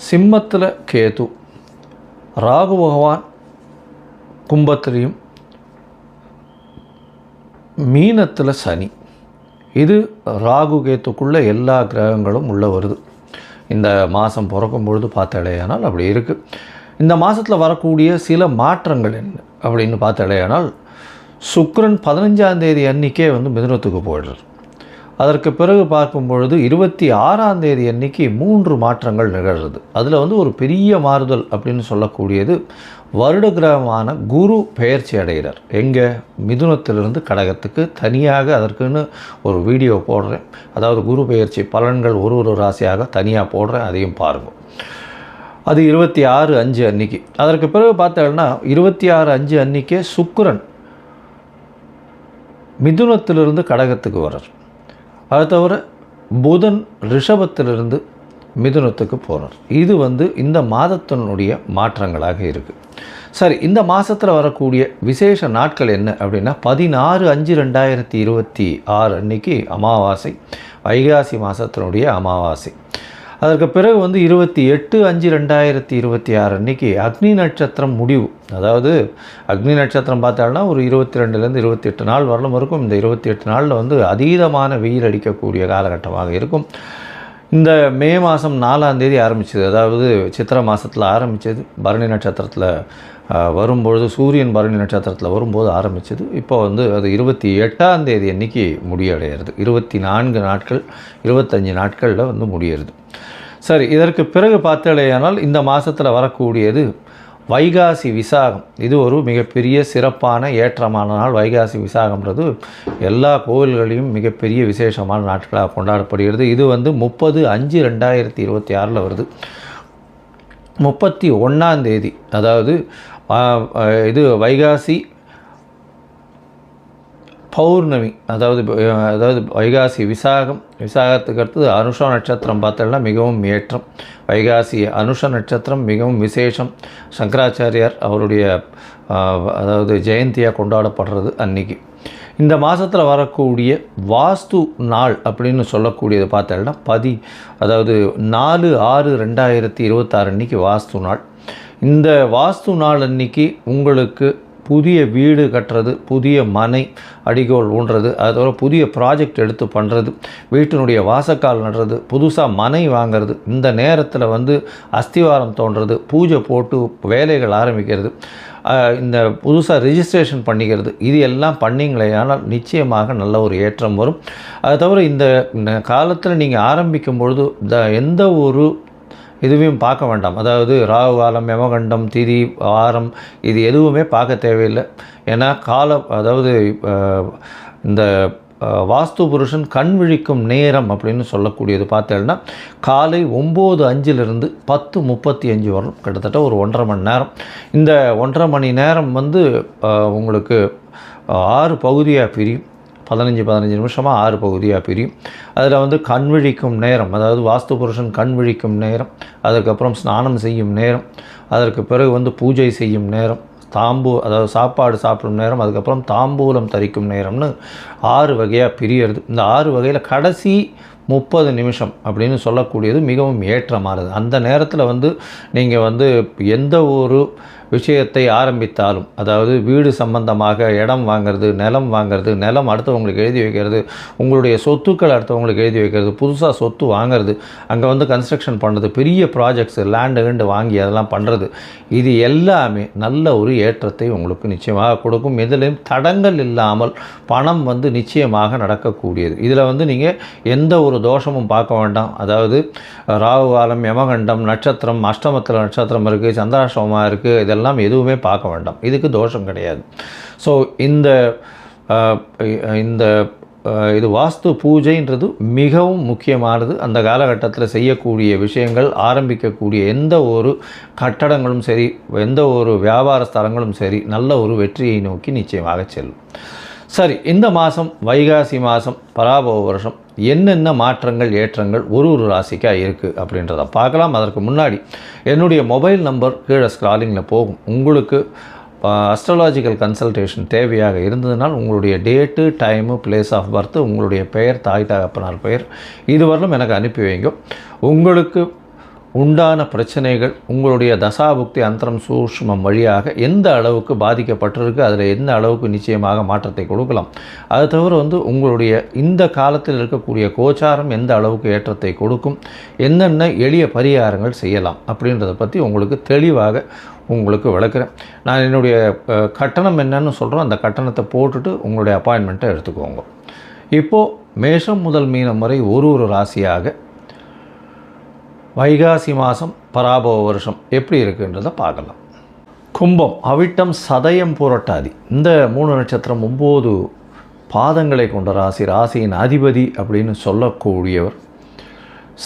சிம்மத்தில் கேது, ராகு பகவான் கும்பத்திலையும், மீனத்தில் சனி. இது ராகு கேத்துக்குள்ளே எல்லா கிரகங்களும் உள்ளே வருது. இந்த மாதம் பிறக்கும் பொழுது பார்த்தாலேயானால் அப்படி இருக்குது. இந்த மாதத்தில் வரக்கூடிய சில மாற்றங்கள் என்ன அப்படின்னு பார்த்தாலேயானால் சுக்கிரன் 15ஆம் தேதி அன்றைக்கே மிதுனத்துக்கு போயிடுறார். அதற்கு பிறகு பார்க்கும் பொழுது 26ஆம் தேதி அன்றைக்கி 3 மாற்றங்கள் நிகழ்கிறது. அதில் ஒரு பெரிய மாறுதல் அப்படின்னு சொல்லக்கூடியது வருட கிரகமான குரு பெயர்ச்சி அடைகிறார். எங்கே? மிதுனத்திலிருந்து கடகத்துக்கு. தனியாக அதற்குன்னு ஒரு வீடியோ போடுறேன். அதாவது குரு பெயர்ச்சி பலன்கள் ஒரு ராசியாக தனியாக போடுறேன், அதையும் பாருங்கள். அது 26/5 அன்றைக்கி. அதற்கு பிறகு பார்த்தோம்னா 26/5 அன்றைக்கே சுக்கிரன் மிதுனத்திலிருந்து கடகத்துக்கு வர்றார். அது தவிர புதன் ரிஷபத்திலிருந்து மிதுனத்துக்கு போகிறார். இது இந்த மாதத்தினுடைய மாற்றங்களாக இருக்குது. சரி, இந்த மாதத்தில் வரக்கூடிய விசேஷ நாட்கள் என்ன அப்படின்னா 16/5/2026 அன்றைக்கி அமாவாசை, வைகாசி மாதத்தினுடைய அமாவாசை. அதற்கு பிறகு 28/5/2026 அன்றைக்கி அக்னி நட்சத்திரம் முடிவு. அதாவது அக்னி நட்சத்திரம் பார்த்தாலும் ஒரு 22லேருந்து 28 நாள் வரலும் இருக்கும். இந்த 28 நாளில் அதீதமான வெயில் அடிக்கக்கூடிய காலகட்டமாக இருக்கும். இந்த மே மாதம் 4ஆம் தேதி ஆரம்பிச்சது, அதாவது சித்திரை மாதத்தில் ஆரம்பித்தது, பரணி நட்சத்திரத்தில் வரும்பொழுது, சூரியன் பரணி நட்சத்திரத்தில் வரும்போது ஆரம்பித்தது. இப்போ அது 28ஆம் தேதி அன்றைக்கி முடிவடைகிறது. 24 நாட்கள் 25 நாட்களில் முடியறது. சரி, இதற்கு பிறகு பார்த்தாலேயானால் இந்த மாதத்தில் வரக்கூடியது வைகாசி விசாகம். இது ஒரு மிகப்பெரிய சிறப்பான ஏற்றமான நாள். வைகாசி விசாகம்ன்றது எல்லா கோவில்களையும் மிகப்பெரிய விசேஷமான நாட்களாக கொண்டாடப்படுகிறது. இது 30/5/2026 வருது. 31ஆம் தேதி, அதாவது இது வைகாசி பௌர்ணமி, அதாவது வைகாசி விசாகத்துக்கு அடுத்தது அனுஷ நட்சத்திரம் பார்த்தோம்னா மிகவும் ஏற்றம். வைகாசி அனுஷ நட்சத்திரம் மிகவும் விசேஷம். சங்கராச்சாரியார் அவருடைய அதாவது ஜெயந்தியாக கொண்டாடப்படுறது அன்றைக்கி. இந்த மாதத்தில் வரக்கூடிய வாஸ்து நாள் அப்படின்னு சொல்லக்கூடியது பார்த்தோம்னா அதாவது 4/6/2026 அன்றைக்கி வாஸ்து நாள். இந்த வாஸ்து நாள் அன்றைக்கி உங்களுக்கு புதிய வீடு கட்டுறது, புதிய மனை அடிகோல் ஊன்றது, அதோட புதிய ப்ராஜெக்ட் எடுத்து பண்ணுறது, வீட்டினுடைய வாசக்கால் நடுறது, புதுசாக மனை வாங்கிறது, இந்த நேரத்தில் அஸ்திவாரம் தோன்றது, பூஜை போட்டு வேலைகள் ஆரம்பிக்கிறது, இந்த புதுசாக ரிஜிஸ்ட்ரேஷன் பண்ணிக்கிறது, இது எல்லாம் பண்ணிங்களே ஆனால் நிச்சயமாக நல்ல ஒரு ஏற்றம் வரும். அது தவிர இந்த காலத்தில் நீங்கள் ஆரம்பிக்கும் பொழுது எந்த ஒரு இதுவையும் பார்க்க வேண்டாம். அதாவது ராகு காலம், யமகண்டம், திதி, வாரம் இது எதுவுமே பார்க்க தேவையில்லை. ஏன்னா அதாவது இந்த வாஸ்து புருஷன் கண் விழிக்கும் நேரம் அப்படின்னு சொல்லக்கூடியது பார்த்தேன்னா காலை 9:05 10:35 வரும். கிட்டத்தட்ட ஒரு 1.5 மணி நேரம். இந்த 1.5 மணி நேரம் உங்களுக்கு 6 பகுதியாக பிரியும். 15 நிமிஷமாக 6 பகுதியாக பிரியும். அதில் கண் விழிக்கும் நேரம், அதாவது வாஸ்து புருஷன் கண் விழிக்கும் நேரம், அதுக்கப்புறம் ஸ்நானம் செய்யும் நேரம், அதற்கு பிறகு பூஜை செய்யும் நேரம், அதாவது சாப்பாடு சாப்பிடும் நேரம், அதுக்கப்புறம் தாம்பூலம் தரிக்கும் நேரம்னு 6 வகையாக பிரியறது. இந்த 6 வகையில் கடைசி 30 நிமிஷம் அப்படின்னு சொல்லக்கூடியது மிகவும் ஏற்றமானது. அந்த நேரத்தில் நீங்கள் எந்த ஒரு விஷயத்தை ஆரம்பித்தாலும், அதாவது வீடு சம்பந்தமாக இடம் வாங்கிறது, நிலம் வாங்கிறது, நிலம் அடுத்தவங்களுக்கு எழுதி வைக்கிறது, உங்களுடைய சொத்துக்கள் அடுத்தவங்களுக்கு எழுதி வைக்கிறது, புதுசாக சொத்து வாங்கிறது, அங்கே வந்து கன்ஸ்ட்ரக்ஷன் பண்ணுறது, பெரிய ப்ராஜெக்ட்ஸு லேண்டு வாங்கி அதெல்லாம் பண்ணுறது, இது எல்லாமே நல்ல ஒரு ஏற்றத்தை உங்களுக்கு நிச்சயமாக கொடுக்கும். எதிலையும் தடங்கள் இல்லாமல் பணம் வந்து நிச்சயமாக நடக்கக்கூடியது. இதில் வந்து நீங்கள் எந்த ஒரு தோஷமும் பார்க்க வேண்டாம். அதாவது ராகு காலம், யமகண்டம், நட்சத்திரம், அஷ்டமத்தில் நட்சத்திரம் இருக்குது, சந்திராஷ்டமமாக இருக்குது, இதெல்லாம் எதுவுமே பார்க்க வேண்டாம். இதுக்கு தோஷம் கிடையாது. ஸோ இது வாஸ்து பூஜைன்றது மிகவும் முக்கியமானது. அந்த காலகட்டத்தில் செய்யக்கூடிய விஷயங்கள், ஆரம்பிக்கக்கூடிய எந்த ஒரு கட்டடங்களும் சரி, எந்த ஒரு வியாபார ஸ்தலங்களும் சரி, நல்ல ஒரு வெற்றியை நோக்கி நிச்சயமாக செல்லும். சரி, இந்த மாதம் வைகாசி மாதம் பராபவ வருஷம் என்னென்ன மாற்றங்கள், ஏற்றங்கள் ஒரு ராசிக்காக இருக்குது அப்படின்றத பார்க்கலாம். அதற்கு முன்னாடி என்னுடைய மொபைல் நம்பர் கீழே ஸ்க்ராலிங்கில் போகும். உங்களுக்கு அஸ்ட்ராலாஜிக்கல் கன்சல்டேஷன் தேவையாக இருந்ததுனால் உங்களுடைய date, time, place of birth, உங்களுடைய பெயர், தாய் தகப்பனார் பெயர், இதுவரையிலும் எனக்கு அனுப்பி வைங்க. உங்களுக்கு உண்டான பிரச்சனைகள் உங்களுடைய தசாபுக்தி அந்தரம் சூஷ்மம் வழியாக எந்த அளவுக்கு பாதிக்கப்பட்டிருக்கு, அதில் எந்த அளவுக்கு நிச்சயமாக மாற்றத்தை கொடுக்கலாம். அது தவிர வந்து உங்களுடைய இந்த காலத்தில் இருக்கக்கூடிய கோச்சாரம் எந்த அளவுக்கு ஏற்றத்தை கொடுக்கும், என்னென்ன எளிய பரிகாரங்கள் செய்யலாம் அப்படின்றத பற்றி உங்களுக்கு தெளிவாக உங்களுக்கு விளக்குறேன். நான் என்னுடைய கட்டணம் என்னன்னு சொல்கிறோம், அந்த கட்டணத்தை போட்டுட்டு உங்களுடைய அப்பாயின்மெண்ட்டை எடுத்துக்கோங்க. இப்போது மேஷம் முதல் மீனம் வரை ஒரு ராசியாக வைகாசி மாதம் பராபவ வருஷம் எப்படி இருக்குன்றதை பார்க்கலாம். கும்பம், அவிட்டம், சதயம், புரட்டாதி, இந்த 3 நட்சத்திரம் 9 பாதங்களை கொண்ட ராசி. ராசியின் அதிபதி அப்படின்னு சொல்லக்கூடியவர்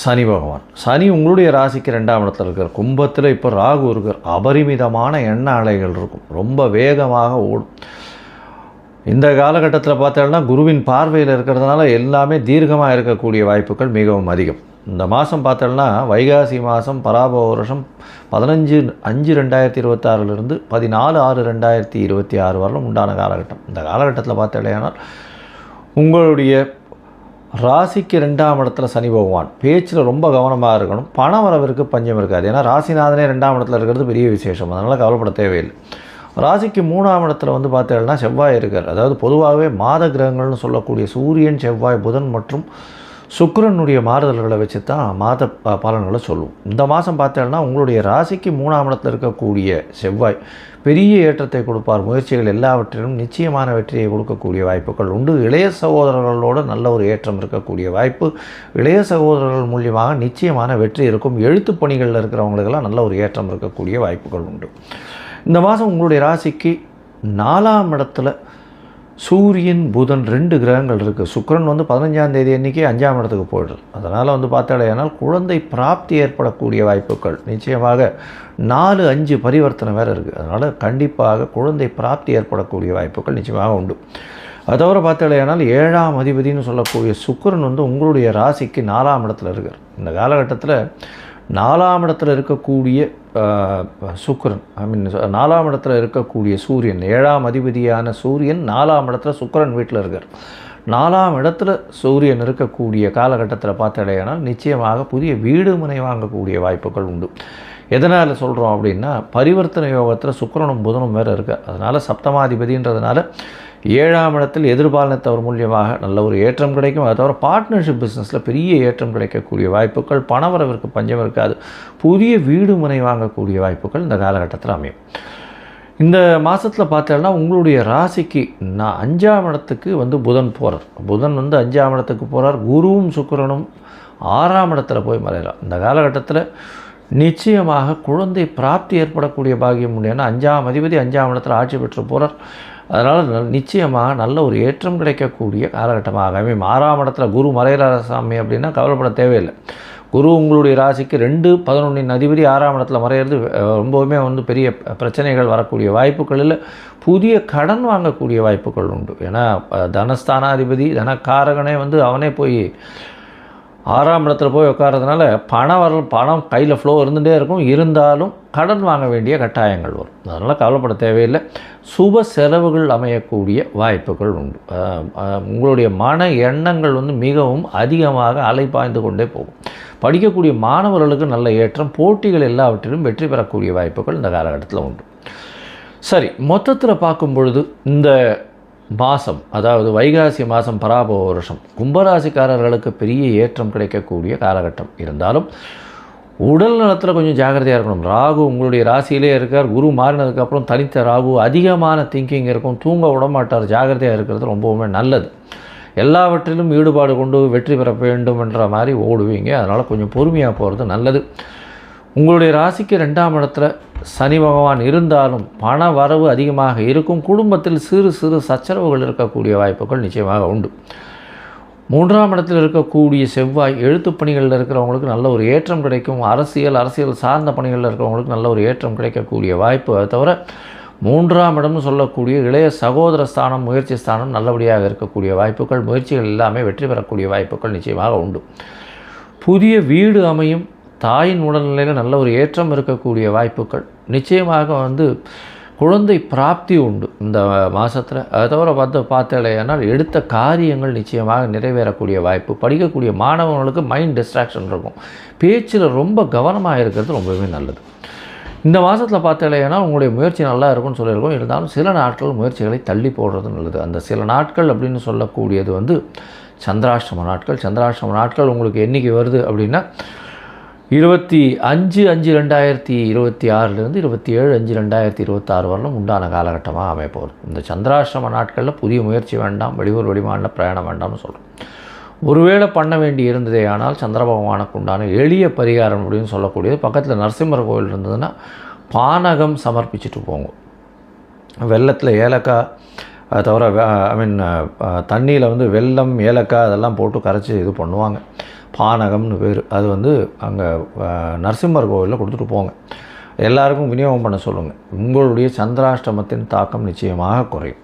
சனி பகவான். சனி உங்களுடைய ராசிக்கு 2ஆம் இடத்துல இருக்கார். கும்பத்தில் இப்போ ராகு இருக்கார். அபரிமிதமான எண்ண அலைகள் இருக்கும், ரொம்ப வேகமாக ஓடும். இந்த காலகட்டத்தில் பார்த்தோம்னா குருவின் பார்வையில் இருக்கிறதுனால எல்லாமே தீர்க்கமாக இருக்கக்கூடிய வாய்ப்புகள் மிகவும் அதிகம். இந்த மாதம் பார்த்தோம்னா வைகாசி மாதம் பராபவ வருஷம் 15/5/2026 14/6/2026 வரலும் உண்டான காலகட்டம். இந்த காலகட்டத்தில் பார்த்தோம்னா உங்களுடைய ராசிக்கு 2ஆம் இடத்துல சனி பகவான். பேச்சில் ரொம்ப கவனமாக இருக்கணும். பண வரவிற்கு பஞ்சம் இருக்காது. ஏன்னா ராசிநாதனே 2ஆம் இடத்துல இருக்கிறது பெரிய விசேஷம், அதனால் கவலைப்பட தேவையில்லை. ராசிக்கு 3ஆம் இடத்துல வந்து பார்த்தீங்கன்னா செவ்வாய் இருக்கார். அதாவது பொதுவாகவே மாத கிரகங்கள்னு சொல்லக்கூடிய சூரியன், செவ்வாய், புதன் மற்றும் சுக்கிரனுடைய மாறுதல்களை வச்சு தான் மாத பலன்களை சொல்லுவோம். இந்த மாதம் பார்த்தீங்கன்னா உங்களுடைய ராசிக்கு 3ஆம் இடத்துல இருக்கக்கூடிய செவ்வாய் பெரிய ஏற்றத்தை கொடுப்பார். முயற்சிகள் எல்லாவற்றிலும் நிச்சயமான வெற்றியை கொடுக்கக்கூடிய வாய்ப்புகள் உண்டு. இளைய சகோதரர்களோடு நல்ல ஒரு ஏற்றம் இருக்கக்கூடிய வாய்ப்பு. இளைய சகோதரர்கள் மூலியமாக நிச்சயமான வெற்றி இருக்கும். எழுத்து பணிகளில் இருக்கிறவங்களுக்கெல்லாம் நல்ல ஒரு ஏற்றம் இருக்கக்கூடிய வாய்ப்புகள் உண்டு. இந்த மாதம் உங்களுடைய ராசிக்கு 4ஆம் இடத்துல சூரியன், புதன் 2 கிரகங்கள் இருக்குது. சுக்கிரன் வந்து 15ஆம் தேதி அன்றைக்கி 5ஆம் இடத்துக்கு போய்டுறது. அதனால் வந்து பார்த்தாலேனால் குழந்தை பிராப்தி ஏற்படக்கூடிய வாய்ப்புகள் நிச்சயமாக 4-5 பரிவர்த்தனை வேறு இருக்குது. அதனால் கண்டிப்பாக குழந்தை பிராப்தி ஏற்படக்கூடிய வாய்ப்புகள் நிச்சயமாக உண்டு. அது தவிர பார்த்தாலேனால் 7ஆம் அதிபதினு சொல்லக்கூடிய சுக்கிரன் வந்து உங்களுடைய ராசிக்கு 4ஆம் இடத்துல இருக்கார். இந்த காலகட்டத்தில் 4ஆம் இடத்துல இருக்கக்கூடிய சுக்கிரன், 4ஆம் இடத்துல இருக்கக்கூடிய சூரியன், 7ஆம் அதிபதியான சூரியன் 4ஆம் இடத்துல சுக்கிரன் வீட்டில் இருக்கார். 4ஆம் இடத்துல சூரியன் இருக்கக்கூடிய காலகட்டத்தில் பார்த்தடையானால் நிச்சயமாக புதிய வீடு மனை வாங்கக்கூடிய வாய்ப்புகள் உண்டு. எதனால் சொல்கிறோம் அப்படின்னா பரிவர்த்தனை யோகத்தில் சுக்கிரனும் புதனும் வேறு இருக்கார். அதனால் சப்தமாதிபதின்றதுனால 7ஆம் இடத்தில் எதிர்பாலினத்தவர் மூலியமாக நல்ல ஒரு ஏற்றம் கிடைக்கும். அது தவிர பார்ட்னர்ஷிப் பிஸ்னஸில் பெரிய ஏற்றம் கிடைக்கக்கூடிய வாய்ப்புகள், பணவரவிற்கு பஞ்சம் இருக்காது. புதிய வீடு மனை வாங்கக்கூடிய வாய்ப்புகள் இந்த காலகட்டத்தில் அமையும். இந்த மாதத்தில் பார்த்தோம்னா உங்களுடைய ராசிக்கு 5ஆம் இடத்துக்கு வந்து புதன் போகிறார். புதன் வந்து 5ஆம் இடத்துக்கு போகிறார். குருவும் சுக்கிரனும் 6ஆம் இடத்துல போய் மறையலாம். இந்த காலகட்டத்தில் நிச்சயமாக குழந்தை பிராப்தி ஏற்படக்கூடிய பாகியம் உண்டு. ஏன்னா 5ஆம் அதிபதி 5ஆம் இடத்துல ஆட்சி பெற்று போகிறார். அதனால் நிச்சயமாக நல்ல ஒரு ஏற்றம் கிடைக்கக்கூடிய காலகட்டமாக அமையும். 6ஆம் இடத்துல குரு மறையிற சாமி அப்படின்னா கவலைப்பட தேவையில்லை. குரு உங்களுடைய ராசிக்கு 2-11 அதிபதி 6ஆம் இடத்துல மறையிறது ரொம்பவுமே வந்து பெரிய பிரச்சனைகள் வரக்கூடிய வாய்ப்புகள் இல்லை. புதிய கடன் வாங்கக்கூடிய வாய்ப்புகள் உண்டு. ஏன்னா தனஸ்தானாதிபதி தனக்காரகனே வந்து அவனே போய் 6ஆம் இடத்துல போய் உட்காரதுனால பணம் கையில் ஃப்ளோ இருந்துகிட்டே இருக்கும். இருந்தாலும் கடன் வாங்க வேண்டிய கட்டாயங்கள் வரும். அதனால் கவலைப்பட தேவையில்லை. சுப செலவுகள் அமையக்கூடிய வாய்ப்புகள் உண்டு. உங்களுடைய மன எண்ணங்கள் வந்து மிகவும் அதிகமாக அலைப்பாய்ந்து கொண்டே போகும். படிக்கக்கூடிய மாணவர்களுக்கு நல்ல ஏற்றம், போட்டிகள் எல்லாவற்றிலும் வெற்றி பெறக்கூடிய வாய்ப்புகள் இந்த காலகட்டத்தில் உண்டு. சரி, மொத்தத்தில் பார்க்கும் பொழுது இந்த மாதம், அதாவது வைகாசி மாதம் பராபவ வருஷம், கும்பராசிக்காரர்களுக்கு பெரிய ஏற்றம் கிடைக்கக்கூடிய காலகட்டம். இருந்தாலும் உடல் நலத்தில் கொஞ்சம் ஜாக்கிரதையாக இருக்கணும். ராகு உங்களுடைய ராசியிலே இருக்கார். குரு மாறினதுக்கப்புறம் தனித்த ராகு, அதிகமான திங்கிங் இருக்கும், தூங்க விட மாட்டார். ஜாக்கிரதையாக இருக்கிறது ரொம்பவுமே நல்லது. எல்லாவற்றிலும் ஈடுபாடு கொண்டு வெற்றி பெற வேண்டும் என்ற மாதிரி ஓடுவீங்க. அதனால் கொஞ்சம் பொறுமையாக போகிறது நல்லது. உங்களுடைய ராசிக்கு 2ஆம் இடத்துல சனி பகவான் இருந்தாலும் பண வரவு அதிகமாக இருக்கும். குடும்பத்தில் சிறு சிறு சச்சரவுகள் இருக்கக்கூடிய வாய்ப்புகள் நிச்சயமாக உண்டு. 3ஆம் இடத்தில் இருக்கக்கூடிய செவ்வாய் எழுத்துப் பணிகளில் இருக்கிறவங்களுக்கு நல்ல ஒரு ஏற்றம் கிடைக்கும். அரசியல் சார்ந்த பணிகளில் இருக்கிறவங்களுக்கு நல்ல ஒரு ஏற்றம் கிடைக்கக்கூடிய வாய்ப்பு. அது தவிர 3ஆம் இடம்னு சொல்லக்கூடிய இளைய சகோதர ஸ்தானம், முயற்சி ஸ்தானம் நல்லபடியாக இருக்கக்கூடிய வாய்ப்புகள், முயற்சிகள் எல்லாமே வெற்றி பெறக்கூடிய வாய்ப்புகள் நிச்சயமாக உண்டு. புதிய வீடு அமையும். தாயின் உடல்நிலையில் நல்ல ஒரு ஏற்றம் இருக்கக்கூடிய வாய்ப்புகள் நிச்சயமாக குழந்தை பிராப்தி உண்டு இந்த மாதத்தில். அதை தவிர பார்த்தேனால் எடுத்த காரியங்கள் நிச்சயமாக நிறைவேறக்கூடிய வாய்ப்பு. படிக்கக்கூடிய மாணவர்களுக்கு மைண்ட் டிஸ்ட்ராக்ஷன் இருக்கும். பேச்சில் ரொம்ப கவனமாக இருக்கிறது ரொம்பவே நல்லது. இந்த மாதத்தில் பார்த்தேன்னா உங்களுடைய முயற்சி நல்லா இருக்கும்னு சொல்லியிருக்கோம். இருந்தாலும் சில நாட்கள் முயற்சிகளை தள்ளி போடுறது நல்லது. அந்த சில நாட்கள் அப்படின்னு சொல்லக்கூடியது சந்திராஷ்டம நாட்கள். சந்திராஷ்டம நாட்கள் உங்களுக்கு என்றைக்கு வருது அப்படின்னா 25/5/2026 27/5/2026 வரலும் உண்டான காலகட்டமாக அமைப்போகுது. இந்த சந்திராஷ்டம நாட்களில் புதிய முயற்சி வேண்டாம், வெளியூர் வெளிமாநில பிரயாணம் வேண்டாம்னு சொல்கிறோம். ஒருவேளை பண்ண வேண்டி இருந்ததே ஆனால் சந்திர பகவானுக்கு உண்டான எளிய பரிகாரம் அப்படின்னு சொல்லக்கூடியது, பக்கத்தில் நரசிம்மர் கோவில் இருந்ததுன்னா பானகம் சமர்ப்பிச்சுட்டு போங்க. வெள்ளத்தில் ஏலக்காய், அது தவிர தண்ணியில் வெல்லம், ஏலக்காய் அதெல்லாம் போட்டு கரைச்சி இது பண்ணுவாங்க. பானகம்னு பேர். அது அங்கே நரசிம்மர் கோவிலில் கொடுத்துட்டு போங்க. எல்லாருக்கும் விநியோகம் பண்ண சொல்லுங்கள். உங்களுடைய சந்திராஷ்டமத்தின் தாக்கம் நிச்சயமாக குறையும்.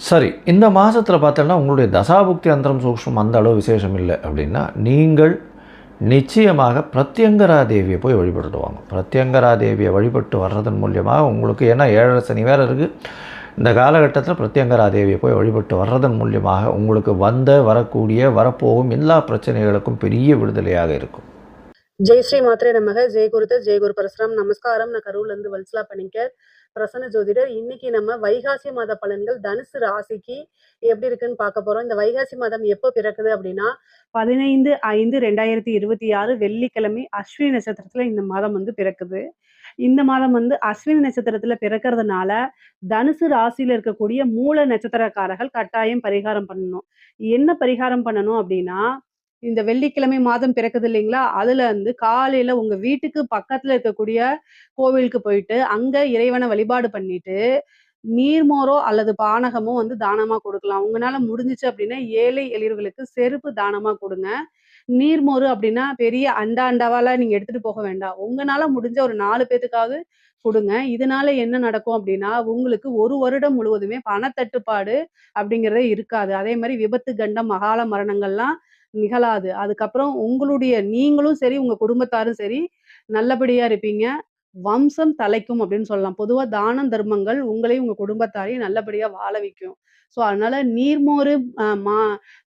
சரி, இந்த மாதத்தில் பார்த்தோன்னா உங்களுடைய தசாபுக்தி அந்தரம் சூக்ஷ்மம் அந்த அளவு விசேஷம் இல்லை அப்படின்னா நீங்கள் நிச்சயமாக பிரத்யங்கரா தேவியை போய் வழிபட்டு வாங்க. பிரத்யங்கரா தேவியை வழிபட்டு வர்றதன் மூலியமாக உங்களுக்கு, ஏன்னா 7 சனி வேறு இருக்குது, இந்த காலகட்டத்தில் பிரத்யங்கரா தேவியை போய் வழிபட்டு வர்றதன் மூலியமாக உங்களுக்கு வரக்கூடிய வரப்போகும் எல்லா பிரச்சனைகளுக்கும் பெரிய விடுதலையாக இருக்கும். ஜெய் ஸ்ரீ மாத்ரே நமக. ஜெய் குரு பரசுராம். நமஸ்காரம். நான் கரூர்லேருந்து வல்சலா பணிக்கர், பிரசன்ன ஜோதிடர். இன்னைக்கு நம்ம வைகாசி மாத பலன்கள் தனுசு ராசிக்கு எப்படி இருக்குன்னு பார்க்க போறோம். இந்த வைகாசி மாதம் எப்போ பிறக்குது அப்படின்னா 15/5/2026 வெள்ளிக்கிழமை அஸ்வினி நட்சத்திரத்துல இந்த மாதம் பிறக்குது. இந்த மாதம் அஸ்வினி நட்சத்திரத்துல பிறக்கிறதுனால தனுசு ராசியில இருக்கக்கூடிய மூல நட்சத்திரக்காரர்கள் கட்டாயம் பரிகாரம் பண்ணணும். என்ன பரிகாரம் பண்ணணும் அப்படின்னா, இந்த வெள்ளிக்கிழமை மாதம் பிறக்குது இல்லைங்களா, அதுல காலையில உங்க வீட்டுக்கு பக்கத்துல இருக்கக்கூடிய கோவிலுக்கு போயிட்டு அங்க இறைவனை வழிபாடு பண்ணிட்டு நீர்மோரோ அல்லது பானகமோ தானமா கொடுக்கலாம். உங்களால முடிஞ்சிச்சு அப்படின்னா ஏழை எளியவர்களுக்கு செருப்பு தானமா கொடுங்க. நீர்மோரு அப்படின்னா பெரிய அண்டாவால நீங்க எடுத்துட்டு போக வேண்டாம். உங்களால முடிஞ்ச ஒரு 4 பேத்துக்காவது கொடுங்க. இதனால என்ன நடக்கும் அப்படின்னா, உங்களுக்கு 1 வருடம் முழுவதுமே பணத்தட்டுப்பாடு அப்படிங்கிறதே இருக்காது. அதே மாதிரி விபத்து, கண்டம், அகால மரணங்கள்லாம் நிகழாது. அதுக்கப்புறம் நீங்களும் சரி, உங்க குடும்பத்தாரும் சரி நல்லபடியா இருப்பீங்க. வம்சம் தலைக்கும் அப்படின்னு சொல்லலாம். பொதுவா தானம், தர்மங்கள் உங்களையும் உங்க குடும்பத்தாரையும் நல்லபடியா வாழ வைக்கும். ஸோ அதனால நீர்மோரு, அ மா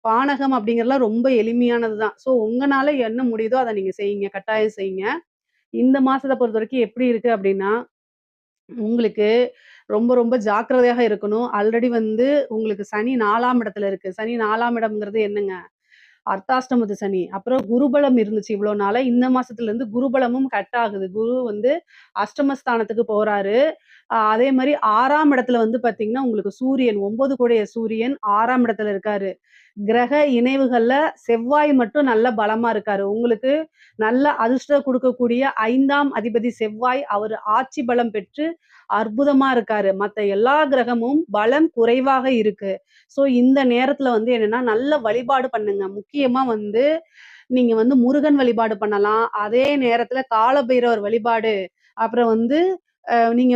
பானகம் அப்படிங்கிறதெல்லாம் ரொம்ப எளிமையானது தான். ஸோ உங்கனால என்ன முடியுதோ அத நீங்க செய்யுங்க. கட்டாயம் செய்யுங்க. இந்த மாசத்த பொறுத்தவரைக்கும் எப்படி இருக்கு அப்படின்னா, உங்களுக்கு ரொம்ப ரொம்ப ஜாக்கிரதையாக இருக்கணும். ஆல்ரெடி உங்களுக்கு சனி 4ஆம் இடத்துல இருக்கு. சனி 4ஆம் இடம்ங்கிறது என்னங்க? அர்த்தாஷ்டமத்து சனி. அப்புறம் குருபலம் இருந்துச்சு இவ்வளோ நாளா. இந்த மாசத்துல இருந்து குருபலமும் கட் ஆகுது. குரு அஷ்டமஸ்தானத்துக்கு போறாரு. அதே மாரி 6ஆம் இடத்துல பார்த்தீங்கன்னா, உங்களுக்கு சூரியன் 9 கூடைய சூரியன் 6ஆம் இடத்துல இருக்காரு. கிரக இணைவுகள்ல செவ்வாய் மட்டும் நல்ல பலமா இருக்காரு. உங்களுக்கு நல்ல அதிர்ஷ்டம் குடுக்கக்கூடிய 5ஆம் அதிபதி செவ்வாய், அவரு ஆட்சி பலம் பெற்று அற்புதமா இருக்காரு. மத்த எல்லா கிரகமும் பலம் குறைவாக இருக்கு. ஸோ இந்த நேரத்துல என்னன்னா, நல்ல வழிபாடு பண்ணுங்க. முக்கியமா நீங்க முருகன் வழிபாடு பண்ணலாம். அதே நேரத்துல காலபைரவர் வழிபாடு, அப்புறம் நீங்க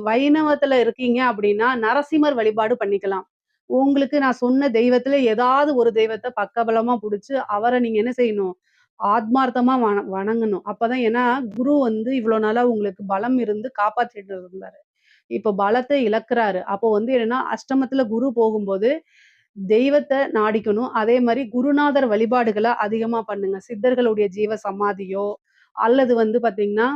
வைணவத்துல இருக்கீங்க அப்படின்னா, நரசிம்மர் வழிபாடு பண்ணிக்கலாம். உங்களுக்கு நான் சொன்ன தெய்வத்துல ஏதாவது ஒரு தெய்வத்த பக்கபலமா புடிச்சு, அவர நீங்க என்ன செய்யணும்? ஆத்மார்த்தமா வணங்கணும். அப்பதான், ஏன்னா குரு இவ்வளோ நாளா உங்களுக்கு பலம் இருந்து காப்பாத்திட்டு இருந்தாரு. இப்போ பலத்த இழக்குறாரு. அப்போ என்னன்னா, அஷ்டமத்துல குரு போகும்போது தெய்வத்த நாடிக்கணும். அதே மாரி குருநாதர் வழிபாடுகள அதிகமா பண்ணுங்க. சித்தர்களுடைய ஜீவ சமாதியோ அல்லது பார்த்தீங்கன்னா,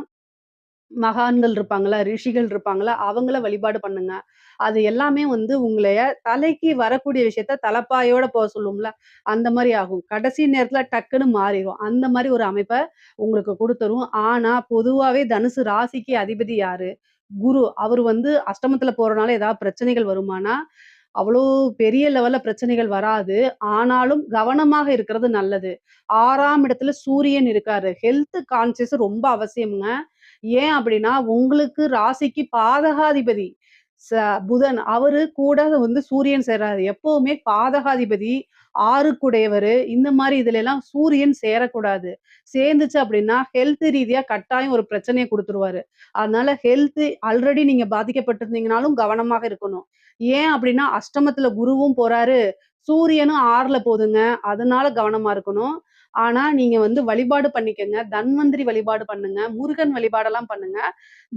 மகான்கள் இருப்பாங்கல்ல, ரிஷிகள் இருப்பாங்கல்ல, அவங்கள வழிபாடு பண்ணுங்க. அது எல்லாமே வந்து உங்களைய தலைக்கு வரக்கூடிய விஷயத்த தலப்பாயோட சொல்லுவோம்ல, அந்த மாரி ஆகும். கடைசி நேரத்துல டக்குன்னு மாறிரும். அந்த மாரி ஒரு அமைப்ப உங்களுக்கு குடுத்துரும். ஆனா, பொதுவாவே தனுசு ராசிக்கு அதிபதி யாரு? குரு. அவரு வந்து அஷ்டமத்துல போறனால ஏதாவது பிரச்சனைகள் வருமானா, அவ்வளோ பெரிய லெவல்ல பிரச்சனைகள் வராது. ஆனாலும் கவனமாக இருக்கிறது நல்லது. 6ஆம் இடத்துல சூரியன் இருக்காரு. ஹெல்த் கான்ஷியஸ் ரொம்ப அவசியம்ங்க. ஏன் அப்படின்னா, உங்களுக்கு ராசிக்கு பாதகாதிபதி ச புதன். அவரு கூட வந்து சூரியன் சேராது. எப்பவுமே பாதகாதிபதி, 6க்குடையவரு இந்த மாரி இதுலலாம் சூரியன் சேரக்கூடாது. சேர்ந்துச்சு அப்படின்னா, ஹெல்த் ரீதியா கட்டாயம் ஒரு பிரச்சனைய குடுத்துருவாரு. அதனால ஹெல்த் ஆல்ரெடி நீங்க பாதிக்கப்பட்டிருந்தீங்கனாலும் கவனமாக இருக்கணும். ஏன் அப்படின்னா, அஷ்டமத்துல குருவும் போறாரு, சூரியனும் 6ல போதுங்க. அதனால கவனமா இருக்கணும். ஆனா, நீங்க வந்து வழிபாடு பண்ணிக்கங்க. தன்வந்திரி வழிபாடு பண்ணுங்க. முருகன் வழிபாடெல்லாம் பண்ணுங்க.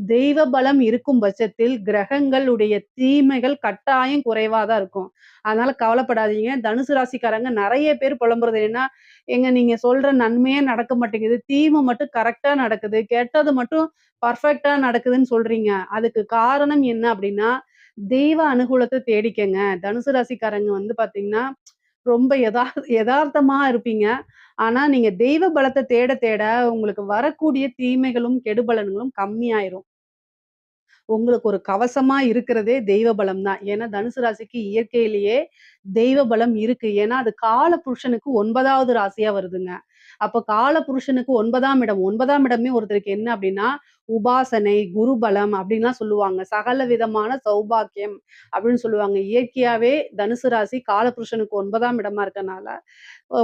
தெய்வ பலம் இருக்கும் பட்சத்தில் கிரகங்களுடைய தீமைகள் கட்டாயம் குறைவா தான் இருக்கும். அதனால கவலைப்படாதீங்க. தனுசு ராசிக்காரங்க நெறைய பேர் புலம்புறது என்னன்னா, "ஏங்க நீங்க சொல்ற நன்மையே நடக்க மாட்டேங்குது. தீமை மட்டும் கரெக்ட்டா நடக்குது. கெட்டது மட்டும் பெர்ஃபெக்ட்டா நடக்குதுன்னு சொல்றீங்க." அதுக்கு காரணம் என்ன அப்டின்னா, தெய்வ அனுகூலத்த தேடிக்கங்க. தனுசு ராசிக்காரங்க வந்து பார்த்தீங்கன்னா, ரொம்ப எதார்த்தமா இருப்பீங்க. ஆனா, நீங்க தெய்வ பலத்த தேட தேட உங்களுக்கு வரக்கூடிய தீமைகளும், கெடுபலன்களும் கம்மியாயிரும். உங்களுக்கு ஒரு கவசமா இருக்கிறதே தெய்வ பலம் தான். ஏன்னா, தனுசு ராசிக்கு இயற்கையிலேயே தெய்வ பலம் இருக்கு. ஏன்னா, அது காலபுருஷனுக்கு 9வது ராசியா வருதுங்க. அப்ப காலபுருஷனுக்கு 9ஆம் இடம். 9ஆம் இடமே ஒருத்தருக்கு என்ன அப்டின்னா, உபாசனை, குரு பலம் அப்டின்லாம் சொல்லுவாங்க. சகல விதமான சௌபாக்கியம் அப்டின்னு சொல்லுவாங்க. இயற்கையாவே தனுசு ராசி காலபுருஷனுக்கு 9ஆம் இடமா இருக்கனால,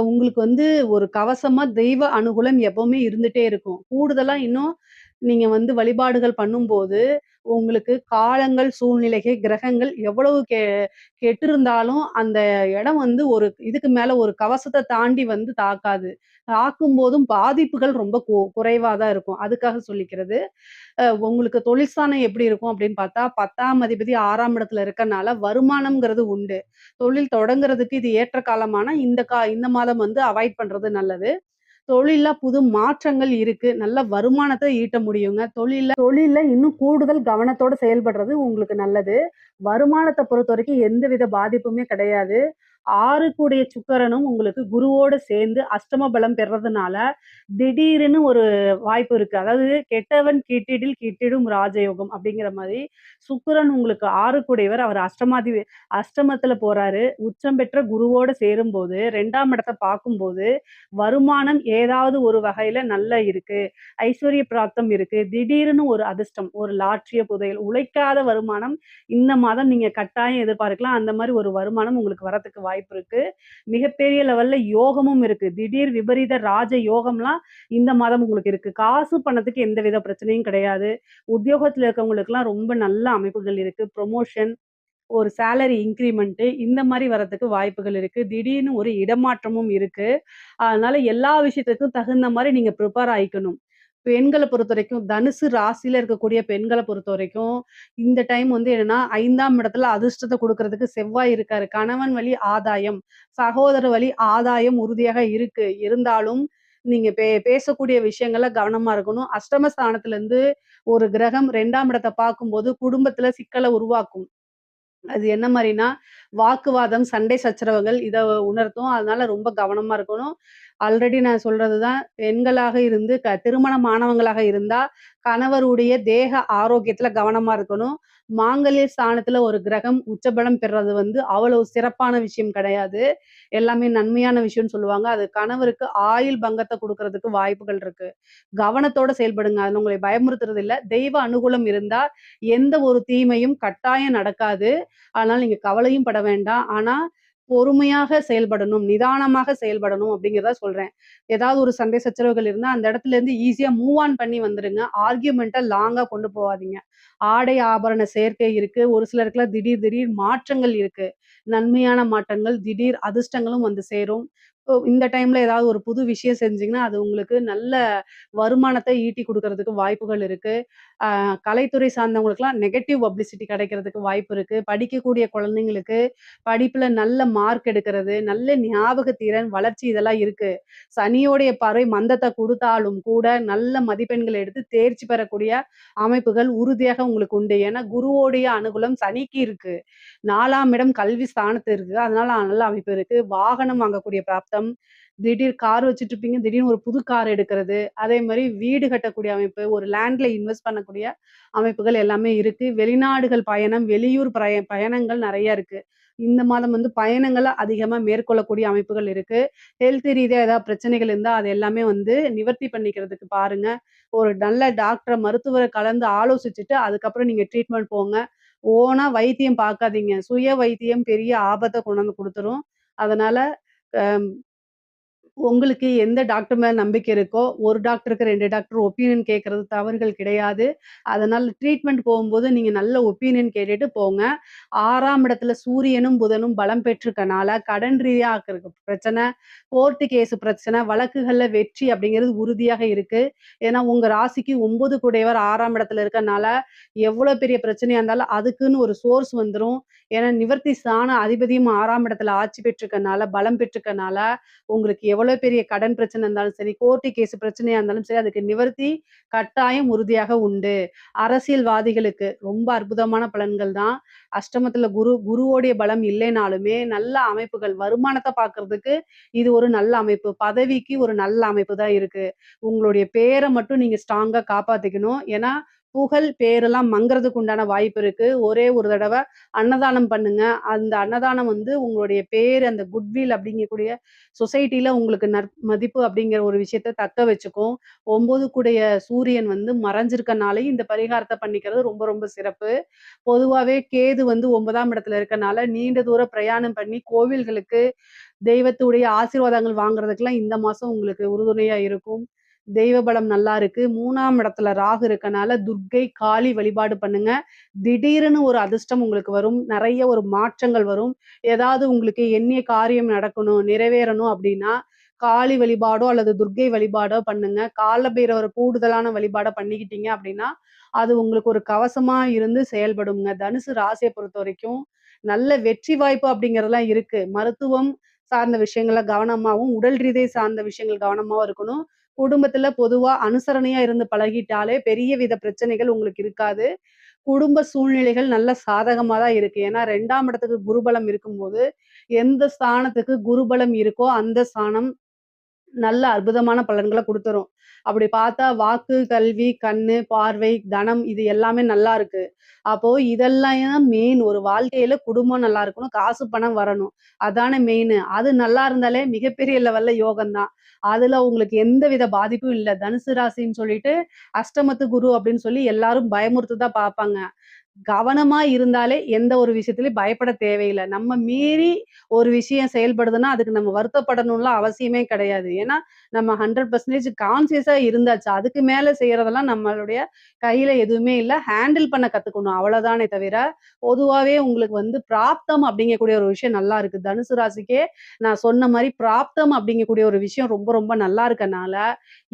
உங்களுக்கு வந்து ஒரு கவசமா தெய்வ அனுகூலம் எப்பவுமே இருந்துட்டே இருக்கும். கூடுதலா இன்னும் நீங்க வந்து வழிபாடுகள் பண்ணும்போது, உங்களுக்கு காலங்கள், சூழ்நிலைகள், கிரகங்கள் எவ்வளவு கெட்டிருந்தாலும், அந்த இடம் வந்து ஒரு இதுக்கு மேல ஒரு கவசத்த தாண்டி வந்து தாக்காது. தாக்கும்போதும் பாதிப்புகள் ரொம்ப குறைவா தான் இருக்கும். அதுக்காக சொல்லிக்கிறது. உங்களுக்கு தொழில் ஸ்தானம் எப்படி இருக்கும் அப்படின்னு பார்த்தா, 10ஆம் அதிபதி 6ஆம் இடத்துல இருக்கனால வருமானம்ங்கிறது உண்டு. தொழில் தொடங்குறதுக்கு இது ஏற்ற காலமானா, இந்த மாதம் வந்து அவாய்ட் பண்றது நல்லது. தொழில்ல புது மாற்றங்கள் இருக்கு. நல்ல வருமானத்த ஈட்ட முடியுங்க. தொழில்ல இன்னும் கூடுதல் கவனத்தோட செயல்படுறது உங்களுக்கு நல்லது. வருமானத்த பொறுத்தவரைக்கும் எந்தவித பாதிப்புமே கிடையாது. 6 கூடிய சுக்கிரனும் உங்களுக்கு குருவோட சேர்ந்து அஷ்டம பலம் பெறதுனால, திடீர்னு ஒரு வாய்ப்பு இருக்கு. அதாவது "கெட்டவன் கெட்டிடில் கிட்டிடும் ராஜயோகம்" அப்படிங்கிற மாரி, சுக்கிரன் உங்களுக்கு 6 கூடையவர். அவர் அஷ்டமத்துல போறாரு. உச்சம் பெற்ற குருவோட சேரும்போது, 2ஆம் இடத்த பார்க்கும்போது, வருமானம் ஏதாவது ஒரு வகையில நல்லா இருக்கு. ஐஸ்வர்ய பிராப்தம் இருக்கு. திடீர்னு ஒரு அதிர்ஷ்டம், ஒரு லாட்டரிய புதையல், உழைக்காத வருமானம் இந்த மாதம் நீங்க கட்டாயம் எதிர்பார்க்கலாம். அந்த மாரி ஒரு வருமானம் உங்களுக்கு வரதுக்கு வாய்ப்பு இருக்கு. மிகப்பெரிய லெவல்ல யோகமும் இருக்கு. திடீர் விபரீத ராஜ யோகம்லாம் இந்த மாதம் உங்களுக்கு இருக்கு. காசு பணத்துக்கு எந்தவித பிரச்சனையும் கிடையாது. உத்தியோகத்துல இருக்கவங்களுக்கெல்லாம் ரொம்ப நல்ல அமைப்புகள் இருக்கு. புரமோஷன், ஒரு சேலரி இன்கிரிமென்ட் இந்த மாரி வரதுக்கு வாய்ப்புகள் இருக்கு. திடீர்னு ஒரு இடமாற்றமும் இருக்கு. அதனால எல்லா விஷயத்துக்கும் தகுந்த மாரி நீங்க ப்ரிப்பேர் ஆயிக்கணும். பெண்கள பொறுத்தவரைக்கும், தனுசு ராசியில இருக்கக்கூடிய பெண்கள பொறுத்தவரைக்கும், இந்த டைம் வந்து என்னன்னா, 5ஆம் இடத்துல அதிர்ஷ்டத்த குடுக்குறதுக்கு செவ்வாய் இருக்காரு. கணவன் வழி ஆதாயம், சகோதர வழி ஆதாயம் உறுதியாக இருக்கு. இருந்தாலும், நீங்க பேசக்கூடிய விஷயங்கள்ல கவனமா இருக்கணும். அஷ்டம ஸ்தானத்திலருந்து ஒரு கிரகம் 2ஆம் இடத்த பார்க்கும்போது, குடும்பத்தில சிக்கல உருவாக்கும். அது என்ன மாரின்னா, வாக்குவாதம், சண்டை சச்சரவுகள் இத உணர்த்தும். அதனால ரொம்ப கவனமா இருக்கணும். ஆல்ரெடி நான் சொல்றது தான். பெண்களாக இருந்து திருமணம் ஆனவங்களாக இருந்தா, கணவருடைய தேக ஆரோக்கியத்துல கவனமா இருக்கணும். மாங்கல்ய ஸ்தானத்துல ஒரு கிரகம் உச்சபலம் பெறது வந்து அவ்வளவு சிறப்பான விஷயம் கிடையாது. எல்லாமே நன்மையான விஷயம்னு சொல்லுவாங்க. அது கணவருக்கு ஆயுள் பங்கத்த குடுக்குறதுக்கு வாய்ப்புகள் இருக்கு. கவனத்தோட செயல்படுங்க. அது உங்களை பயமுறுத்துறது இல்ல. தெய்வ அனுகூலம் இருந்தா, எந்த ஒரு தீமையும் கட்டாயம் நடக்காது. அதனால நீங்க கவலையும் பட வேண்டாம். ஆனா, பொறுமையாக செயல்படணும், நிதானமாக செயல்படணும் அப்படிங்கிறத சொல்றேன். ஏதாவது ஒரு சண்டை சச்சரவுகள் இருந்தா, அந்த இடத்துலேருந்து ஈஸியா மூவ் ஆன் பண்ணி வந்துருங்க. ஆர்கியூமென்ட்ட லாங்கா கொண்டு போவாதீங்க. ஆடை ஆபரண சேர்க்கை இருக்கு. ஒரு சிலருக்குலாம் திடீர் திடீர் மாற்றங்கள் இருக்கு. நன்மையான மாற்றங்கள், திடீர் அதிர்ஷ்டங்களும் வந்து சேரும். இந்த டைம்ல ஏதாவது ஒரு புது விஷயம் செஞ்சீங்கன்னா, அது உங்களுக்கு நல்ல வருமானத்த ஈட்டி குடுக்கறதுக்கு வாய்ப்புகள் இருக்கு. கலைத்துறை சார்ந்தவங்களுக்குலாம் நெகட்டிவ் பப்ளிசிட்டி கிடைக்கிறதுக்கு வாய்ப்பு இருக்கு. படிக்கக்கூடிய குழந்தைங்களுக்கு படிப்புல நல்ல மார்க் எடுக்கிறது, நல்ல ஞாபக திறன், வளர்ச்சி இதெல்லாம் இருக்கு. சனியோடைய பார்வை மந்தத்த குடுத்தாலும் கூட நல்ல மதிப்பெண்கள் எடுத்து தேர்ச்சி பெறக்கூடிய அமைப்புகள் உறுதியாக உங்களுக்கு உண்டு. ஏன்னா குருவோடைய அனுகூலம் சனிக்கு இருக்கு. 4ஆம் இடம் கல்வி ஸ்தானத்து இருக்கு. அதனால நல்ல அமைப்பு இருக்கு. வாகனம் வாங்கக்கூடிய பிராப்தம், திடீர் கார் வச்சுட்டு இருப்பீங்க. திடீர்னு ஒரு புது கார் எடுக்கிறது. அதே மாரி வீடு கட்டக்கூடிய அமைப்பு, ஒரு லேண்ட்ல இன்வெஸ்ட் பண்ணக்கூடிய அமைப்புகள் எல்லாமே இருக்கு. வெளிநாடுகள் பயணம், வெளியூர் பயணங்கள் நெறைய இருக்கு. இந்த மாதம் வந்து பயணங்கள அதிகமா மேற்கொள்ளக்கூடிய அமைப்புகள் இருக்கு. ஹெல்த் ரீதியா ஏதாவது பிரச்சனைகள் இருந்தா, அது எல்லாமே வந்து நிவர்த்தி பண்ணிக்கிறதுக்கு பாருங்க. ஒரு நல்ல டாக்டர, மருத்துவர கலந்து ஆலோசிச்சுட்டு, அதுக்கப்புறம் நீங்க ட்ரீட்மெண்ட் போங்க. ஓனா வைத்தியம் பார்க்காதீங்க. சுய வைத்தியம் பெரிய ஆபத்த கொண்டு வந்து குடுத்துரும். அதனால அ உங்களுக்கு எந்த டாக்டர் மேல நம்பிக்கை இருக்கோ, ஒரு டாக்டருக்கு 2 டாக்டர் ஒப்பீனியன் கேட்கறது தவறுகள் கிடையாது. அதனால ட்ரீட்மெண்ட் போகும்போது நீங்க நல்ல ஒப்பீனியன் கேட்டுட்டு போங்க. 6ஆம் இடத்துல சூரியனும், புதனும் பலம் பெற்றிருக்கனால, கடன் ரீதியா இருக்க பிரச்சனை, கோர்ட் கேஸ் பிரச்சனை, வழக்குகள்ல வெற்றி அப்படிங்கிறது உறுதியாக இருக்கு. ஏன்னா உங்க ராசிக்கு 9 கூடையவர் 6ஆம் இடத்துல இருக்கனால, எவ்வளோ பெரிய பிரச்சனையா இருந்தாலும் அதுக்குன்னு ஒரு சோர்ஸ் வந்துரும். ஏன்னா நிவர்த்தி ஸ்தான அதிபதியும் 6ஆம் இடத்துல ஆட்சி பெற்றிருக்கனால, பலம் பெற்றிருக்கனால, உங்களுக்கு எவ்வளோ பெரிய கடன் பிரச்சனை இருந்தாலும் சரி, கோர்ட்டு கேஸ் பிரச்சனையா இருந்தாலும் சரி, அதுக்கு நிவர்த்தி கட்டாயம் உறுதியாக உண்டு. அரசியல்வாதிகளுக்கு ரொம்ப அற்புதமான பலன்கள் தான். அஷ்டமத்துல குருவோடைய பலம் இல்லைனாலுமே, நல்ல அமைப்புகள் வருமானத்த பார்க்கறதுக்கு இது ஒரு நல்ல அமைப்பு. பதவிக்கு ஒரு நல்ல அமைப்பு தான் இருக்கு. உங்களுடைய பேர மட்டும் நீங்க ஸ்ட்ராங்கா காப்பாத்திக்கணும். ஏன்னா, புகழ், பேரெல்லாம் மங்கறதுக்கு உண்டான வாய்ப்பு இருக்கு. ஒரே ஒரு தடவ அன்னதானம் பண்ணுங்க. அந்த அன்னதானம் வந்து உங்களுடைய பேரு, அந்த குட்வில் அப்படிங்கக்கூடிய சொசைட்டில உங்களுக்கு மதிப்பு அப்படிங்கிற ஒரு விஷயத்த தக்க வச்சுக்கும். 9 கூடைய சூரியன் வந்து மறைஞ்சிருக்கனாலே இந்த பரிகாரத்த பண்ணிக்கிறது ரொம்ப ரொம்ப சிறப்பு. பொதுவாவே கேது வந்து 9ஆம் இடத்துல இருக்கனால, நீண்ட தூர பிரயாணம் பண்ணி கோவில்களுக்கு தெய்வத்துடைய ஆசீர்வாதங்கள் வாங்குறதுக்கெல்லாம் இந்த மாசம் உங்களுக்கு உறுதுணையா இருக்கும். தெய்வ பலம் நல்லா இருக்கு. 3ஆம் இடத்துல ராகு இருக்கனால துர்க்கை, காளி வழிபாடு பண்ணுங்க. திடீர்னு ஒரு அதிர்ஷ்டம் உங்களுக்கு வரும். நெறைய ஒரு மாற்றங்கள் வரும். ஏதாவது உங்களுக்கு எண்ணிய காரியம் நடக்கணும், நிறைவேறணும் அப்படின்னா, காளி வழிபாடோ அல்லது துர்க்கை வழிபாடோ பண்ணுங்க. காலபைரவர் கூடுதலான வழிபாட பண்ணிக்கிட்டீங்க அப்படின்னா, அது உங்களுக்கு ஒரு கவசமா இருந்து செயல்படுங்க. தனுசு ராசிய பொறுத்தவரைக்கும், நல்ல வெற்றி வாய்ப்பு அப்படிங்கிறதெல்லாம் இருக்கு. மருத்துவம் சார்ந்த விஷயங்கள்ல கவனமாவும், உடல் ரீதியை சார்ந்த விஷயங்கள் கவனமாவும் இருக்கணும். குடும்பத்துல பொதுவா அனுசரணையா இருந்து பழகிட்டாலே பெரிய வித பிரச்சனைகள் உங்களுக்கு இருக்காது. குடும்ப சூழ்நிலைகள் நல்ல சாதகமா தான் இருக்கு. ஏன்னா 2ஆம் இடத்துக்கு குருபலம் இருக்கும்போது, எந்த ஸ்தானத்துக்கு குருபலம் இருக்கோ, அந்த ஸ்தானம் நல்ல அற்புதமான பலன்கள குடுத்துரும். அப்படி பார்த்தா வாக்கு, கல்வி, கண்ணு, பார்வை, தனம் இது எல்லாமே நல்லா இருக்கு. அப்போ இதெல்லாம் மெயின். ஒரு வாழ்க்கையில குடும்பம் நல்லா இருக்கணும், காசு பணம் வரணும். அதானே மெயினு. அது நல்லா இருந்தாலே மிகப்பெரிய லெவல்ல யோகம் தான். அதுல உங்களுக்கு எந்தவித பாதிப்பும் இல்ல. தனுசு ராசின்னு சொல்லிட்டு அஷ்டமத்து குரு அப்படின்னு சொல்லி எல்லாரும் பயமுறுத்த தான் பார்ப்பாங்க. கவனமா இருந்தாலே எந்த ஒரு விஷயத்திலயும் பயப்பட தேவையில்ல. நம்ம மீறி ஒரு விஷயம் செயல்படுதுன்னா, அதுக்கு நம்ம வருத்தப்படணும்லாம் அவசியமே கிடையாது. ஏன்னா, நம்ம 100% கான்ஷியஸா இருந்தாச்சு. அதுக்கு மேல செய்றதெல்லாம் நம்மளுடைய கையில எதுவுமே இல்ல. ஹேண்டில் பண்ண கத்துக்கணும். அவ்வளவுதானே தவிர, பொதுவாவே உங்களுக்கு வந்து பிராப்தம் அப்படிங்கக்கூடிய ஒரு விஷயம் நல்லா இருக்கு. தனுசு ராசிக்கே நான் சொன்ன மாரி பிராப்தம் அப்படிங்கக்கூடிய ஒரு விஷயம் ரொம்ப ரொம்ப நல்லா இருக்கனால,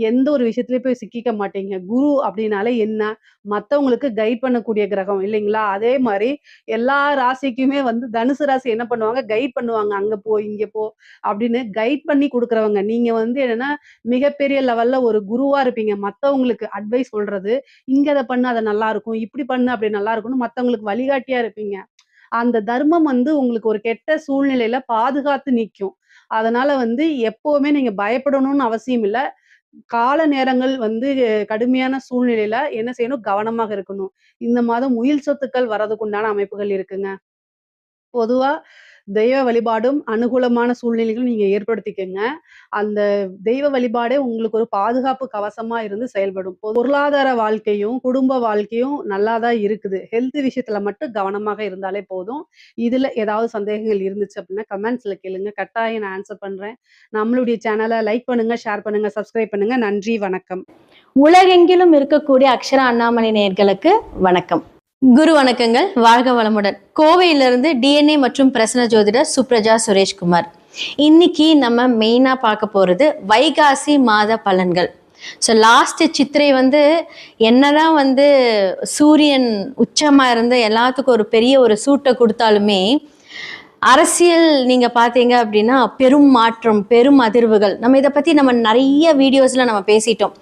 எந்த ஒரு விஷயத்திலயும் போய் சிக்கிக்க மாட்டீங்க. குரு அப்படின்னாலே என்ன? மத்தவங்களுக்கு கைட் பண்ணக்கூடிய கிரகம் இல்லைங்களா? அதே மாரி எல்லா ராசிக்குமே வந்து தனுசு ராசி என்ன பண்ணுவாங்க, கைட் பண்ணுவாங்க. அங்க போ, இங்க போ அப்படின்னு கைட் பண்ணி குடுக்குறவங்க. நீங்க வந்து என்னன்னா, மிகப்பெரிய லெவல்ல ஒரு குருவா இருப்பீங்க. மத்தவங்களுக்கு அட்வைஸ் சொல்றது. இங்க அத பண்ணு அது நல்லாருக்கும். இப்படி பண்ணு அப்படி நல்லாருக்கும்னு மத்தவங்களுக்கு வழிகாட்டியா இருப்பீங்க. அந்த தர்மம் வந்து உங்களுக்கு ஒரு கெட்ட சூழ்நிலையில பாதுகாத்து நிக்கும். அதனால வந்து எப்பவுமே நீங்க பயப்படணும்னு அவசியம் இல்ல. கால நேரங்கள் வந்து கடுமையான சூழ்நிலையில என்ன செய்யணும்? கவனமாக இருக்கணும். இந்த மாதம் உயில் சொத்துக்கள் வரதுக்கு உண்டான அமைப்புகள் இருக்குங்க. பொதுவா தெய்வ வழிபாடும், அனுகூலமான சூழ்நிலைகளும் நீங்க ஏற்படுத்திக்கங்க. அந்த தெய்வ வழிபாடே உங்களுக்கு ஒரு பாதுகாப்பு கவசமா இருந்து செயல்படும். பொருளாதார வாழ்க்கையும், குடும்ப வாழ்க்கையும் நல்லா தான் இருக்குது. ஹெல்த் விஷயத்துல மட்டும் கவனமாக இருந்தாலே போதும். இதுல ஏதாவது சந்தேகங்கள் இருந்துச்சு அப்படின்னா, கமெண்ட்ஸ்ல கேளுங்க. கட்டாயம் நான் ஆன்ஸர் பண்றேன். நம்மளுடைய சேனல லைக் பண்ணுங்க, ஷேர் பண்ணுங்க, சப்ஸ்கிரைப் பண்ணுங்க. நன்றி, வணக்கம். உலகெங்கிலும் இருக்கக்கூடிய அக்ஷரா அண்ணாமலை நேயர்களுக்கு வணக்கம். குரு வணக்கங்கள். வாழ்க வளமுடன். கோவையிலிருந்து டிஎன்ஏ மற்றும் பிரசன்ன ஜோதிடர் சுப்ரஜா சுரேஷ்குமார். இன்னைக்கு நம்ம மெயினா பார்க்க போறது வைகாசி மாத பலன்கள். ஸோ லாஸ்ட் சித்திரை வந்து என்னதான் வந்து சூரியன் உச்சமாக இருந்து எல்லாத்துக்கும் ஒரு பெரிய ஒரு சூட்டை கொடுத்தாலுமே அரசியல் நீங்க பாத்தீங்க அப்படின்னா பெரும் மாற்றம், பெரும் அதிர்வுகள். நம்ம இதை பத்தி நம்ம நிறைய வீடியோஸ்ல நம்ம பேசிட்டோம்.